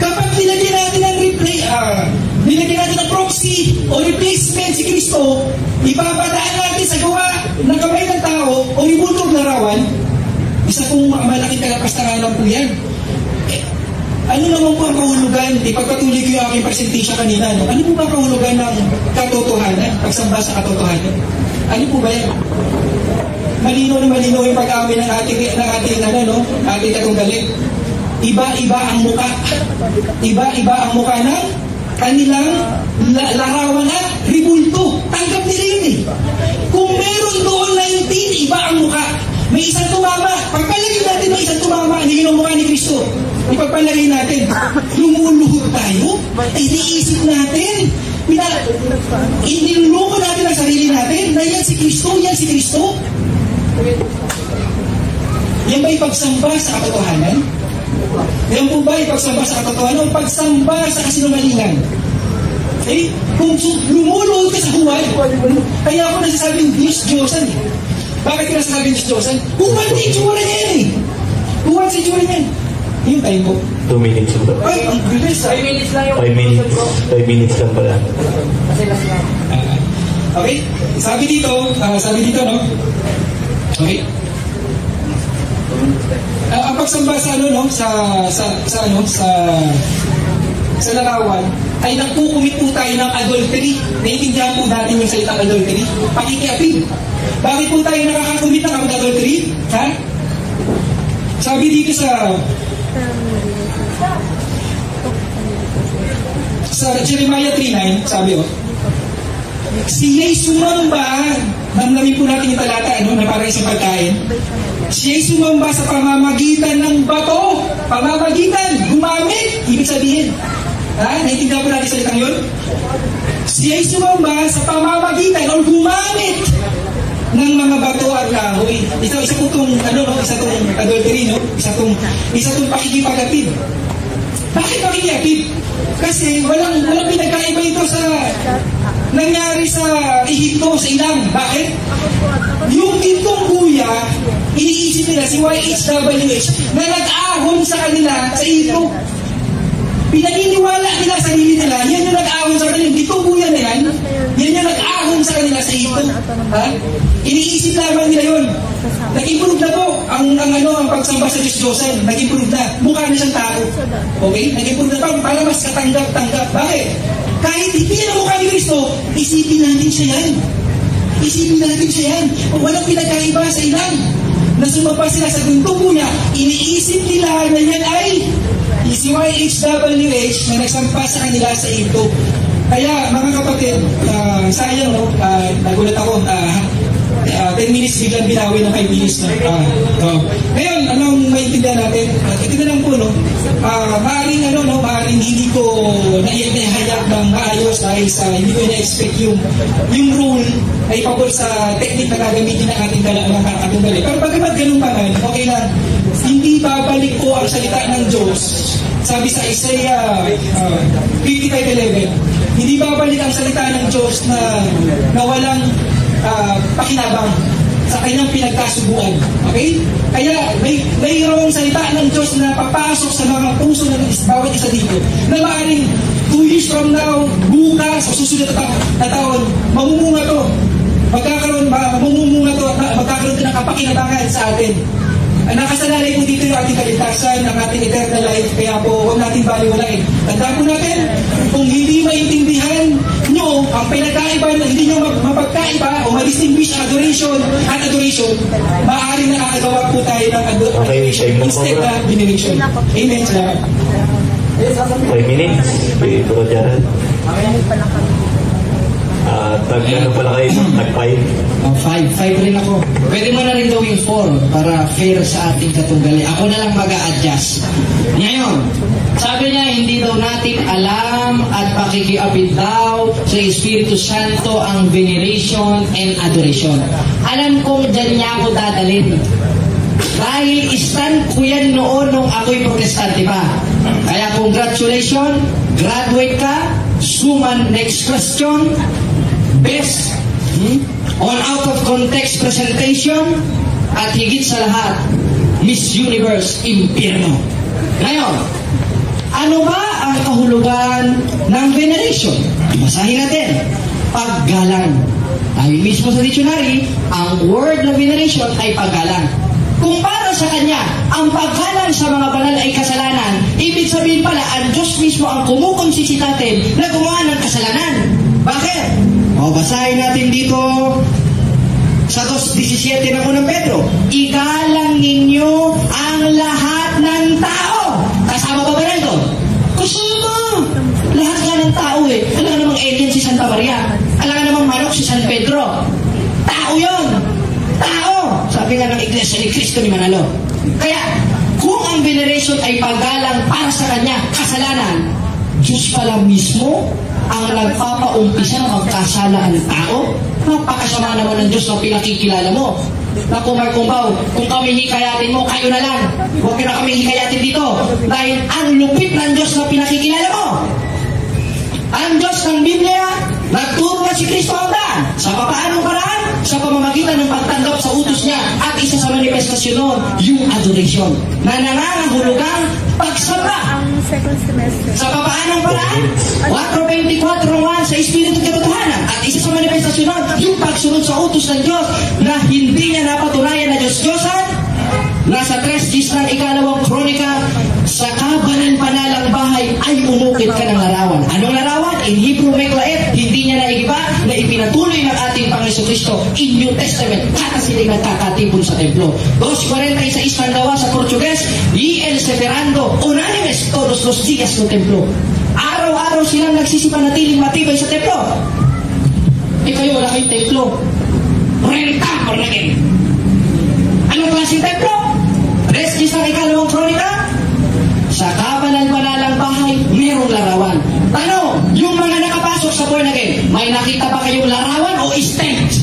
Kapag nilagyan natin ng nilagyan natin ng proxy o replacement si Kristo, ipapadaan natin sa gawa ng kamay ng tao o ibultog na rawan, isa pong malaking kalapastangan po yan. Ano naman po ang kahulugan? Ipagpatuloy ko yung aking presentation kanina. No? Ano po ba ang kahulugan ng katotohanan? Pagsamba sa katotohanan? Ano po ba yan? Malino na malino yung pag-amin ng ating katunggalit. Iba-iba ang muka. Iba-iba ang muka ng kanilang larawan at ribulto. Tanggap nila yun eh. Kung meron doon 19, iba ang muka. May isang tumama. Pagpalagay natin ng isang tumama, hindi yung mukha ni Kristo. Ipagpalagay natin, lumuluhod tayo, iniisip natin, iniluloko natin ang sarili natin, na yan si Kristo, yan si Kristo. Yan ba ipagsamba sa katotohanan? Yan po ba ipagsamba sa katotohanan o pagsamba sa kasinungalingan? Eh, kung lumuluhod ka sa huwad, kaya ako nasasabing Diyos-Diyosan eh. Bakit ka nasasabing Diyos-Diyosan? Huwad na itsura niya yan eh. Huwad sa itsura niya. Yung time po. 2 minutes bro. Ay, ang bilis. 5 minutes lang yung 5 minutes. 5 minutes lang pala. Kasi last lang. Okay? Sabi dito, no? Okay? Ang pagsamba sa sa larawan ay nagkukumit po tayo ng adultery. Naiintindihan po natin yung salitang adultery. Pakikiapid. Bakit po tayo nakakakumit ng adultery? Sabi dito sa Jeremiah 3:9, sabi siya'y sumamba, damdamin po natin yung talata, na parang isang pagkain. Siya'y sumamba sa pamamagitan ng bato. Pamamagitan, gumamit. Ibig sabihin, naintindihan po natin salitang yun? Siya'y sumamba sa pamamagitan o gumamit ng mga bato at kahoy. Isa po itong, isa itong adultery, Isa itong pakikipag-apid. Bakit pakikipag-apid? Kasi walang pinagkaiba ito sa nangyari sa Ehipto, sa ilang. Bakit? Yung gintong kuya, iniisip nila si YHWH na nag-ahon sa kanila sa Ehipto. Pinaniniwala nila sa sarili nila, yan yung nag-ahon sa kanila. Yung gintong kuya na yan yung nag-ahon sa kanila sa Ehipto. Iniisip lamang nila yun. Nag-improve na po ang pagsamba sa Diyos-Diyosan. Nag-improve na. Mukha na siyang tao. Okay? Nag-improve na pa para mas katanggap-tanggap. Bakit? Kahit hindi na mukha ni Kristo, isipin natin siya yan. Isipin natin siya yan. Walang pinagkaiba sa ilang. Nasumapa sila sa gintong kuya, iniisip nila na yan ay si YHWH na nagsampa sa kanila sa ito. Kaya mga kapatid, sayang nagulat ako, 10 minutes biglang binawi ng 5 minutes na. Ngayon, anong maintindihan natin? Ito na lang po, maaaring hindi ko naihayag ng maayos dahil sa hindi ko na-expect yung rule ay pabor sa technique na gagamitin ng ating katunggali. Pero pagkamat ganun pa man, okay lang, hindi babalik po ang salita ng Diyos. Sabi sa Isaiah 55:11, hindi babalik ang salita ng Diyos na walang pakinabang sa kanyang pinagkasubuan. Okay? Kaya mayroong salita ng Diyos na papasok sa mga puso ng bawat isa dito na maaaring 2 years from now, bukas, o susunod na taon, mamumunga to. Mamumunga to at magkakaroon din ng kapakinabangan sa atin. Nakasalalay po dito yung ating kaligtasan, ang ating eternal life, kaya po huwag natin baliwalain. Tandaan po natin, kung hindi maintindihan nyo ang pinagkaiba, hindi nyo mapagkaiba o ma-distinguish adoration at adoration, maaaring nakakagawa po tayo ng adoration instead na veneration. Amen. Salamat. 5 minutes. Okay, Bro Jared. Tag-ano pala kayo? Tag-5? 5 rin ako. Pwede mo na rin gawing 4 para fair sa ating katunggali. Ako na lang mag-a-adjust. Ngayon, sabi niya, hindi daw natin alam at pakikiapid daw sa Espiritu Santo ang veneration and adoration. Alam kong dyan niya ako dadalhin. Dahil stand ko yan noon nung ako'y protestante pa. Kaya congratulations, graduate ka. Suman, next question. Best on out of context presentation at higit sa lahat, Miss Universe Impierno. Ngayon, ano ba ang kahulugan ng veneration? Basahin natin. Paggalang. Dahil mismo sa dictionary, ang word na veneration ay paggalang. Kung para sa kanya, ang paggalang sa mga banal ay kasalanan, ibig sabihin pala, ang Diyos mismo ang kumukonsisi natin na gumawa ng kasalanan. Bakit? O, basahin natin dito sa 2:17 ng unang Pedro. Igalang ninyo ang lahat ng tao. Kasama ba na ito? Kasama. Lahat ka ng tao eh. Alam namang alien si Santa Maria. Alam namang manok si San Pedro. Tao yun. Tao. Sabi nga ng Iglesia ni Cristo ni Manalo. Kaya, kung ang veneration ay paggalang para sa kanya, kasalanan, Diyos pala mismo ang nagpapaumpisa ng magkasala ang tao. Napakasama naman ng Diyos na pinakikilala mo. Na kumbaw, kung kami hikayatin mo, kayo na lang. Huwag na kami hikayatin dito. Dahil ang lupit ng Diyos na pinakikilala mo. Ang Diyos ng Biblia, nagturo na si Kristo ang daan. Sa papaanong paraan? Sa pamamagitan ng pagtanggap sa utos niya. At isa sa manifestasyon nun, yung adoration. Na nangangahulugang pagsamba. Sa papaanong paraan? 4:24 sa Espiritu at Katotohanan. At isa sa manifestasyon nun, yung pagsunod sa utos ng Diyos na hindi niya napatunayan na Diyos-Diyosan nasa 3 ng ikalawang kronika, sa kabanan-banalang bahay ay umukit ka ng larawan. Anong larawan? In Hebrew Meklaet, hindi niya naigiba na ipinatuloy ng ating Panginoon Kristo in New Testament kada sila nagkakatipon sa templo. 2:46 ng gawa sa Portugues, y el separando unánimes todos los días ng templo. Araw-araw silang nagsisipanatiling matibay sa templo. Kayo wala kayong templo. Renta, pornagin. Anong klaseng templo? 3 ng ikalawang kronika, sa kabanal-banalang bahay, mayroong larawan. Tanong, yung mga nakapasok sa born again, may nakita ba kayong larawan o stage?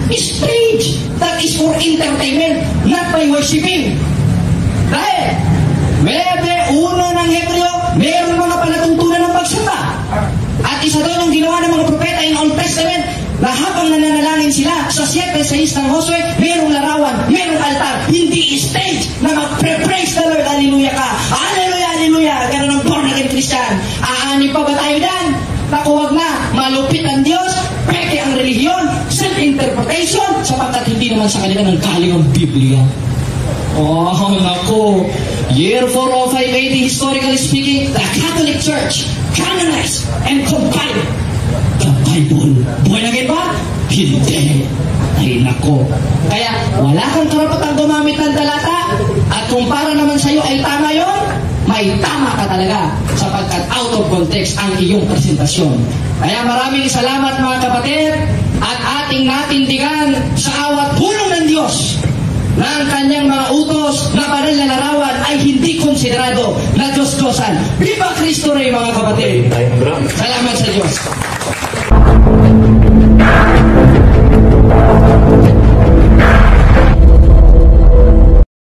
Stage! That is for entertainment, not by worshiping. Dahil, Bebe 1 ng Hebreo, mayroong mga palatuntunan ng pagsamba. At isa doon yung ginawa ng mga propeta in Old Testament, na habang nananalangin sila sa 7:6 ng Josue, mayroong larawan, mayroong altar, hindi stage na mag-praise the Lord, hallelujah ka, hallelujah, hallelujah, gano'n ang born again Christian. Aani pa ba tayo dyan? Naku, wag na, malupit ang Diyos, peke ang relihiyon, self-interpretation, sapagkat hindi naman sa kanila ng galing ang Biblia. Oh, naku, year 405 AD, historically speaking, the Catholic Church canonized and compiled the Bible. Born again ba? Hindi. Ay nako. Kaya wala kang karapatang gumamit ng talata, at kung para naman sa'yo ay tama yon, may tama ka talaga sapagkat out of context ang iyong presentasyon. Kaya maraming salamat mga kapatid, at ating natindigan sa awat tulong ng Diyos na ang kanyang mga utos na banal na larawan ay hindi konsiderado na Diyos-Diyosan. Viva Cristo Rey mga kapatid! Salamat sa Diyos!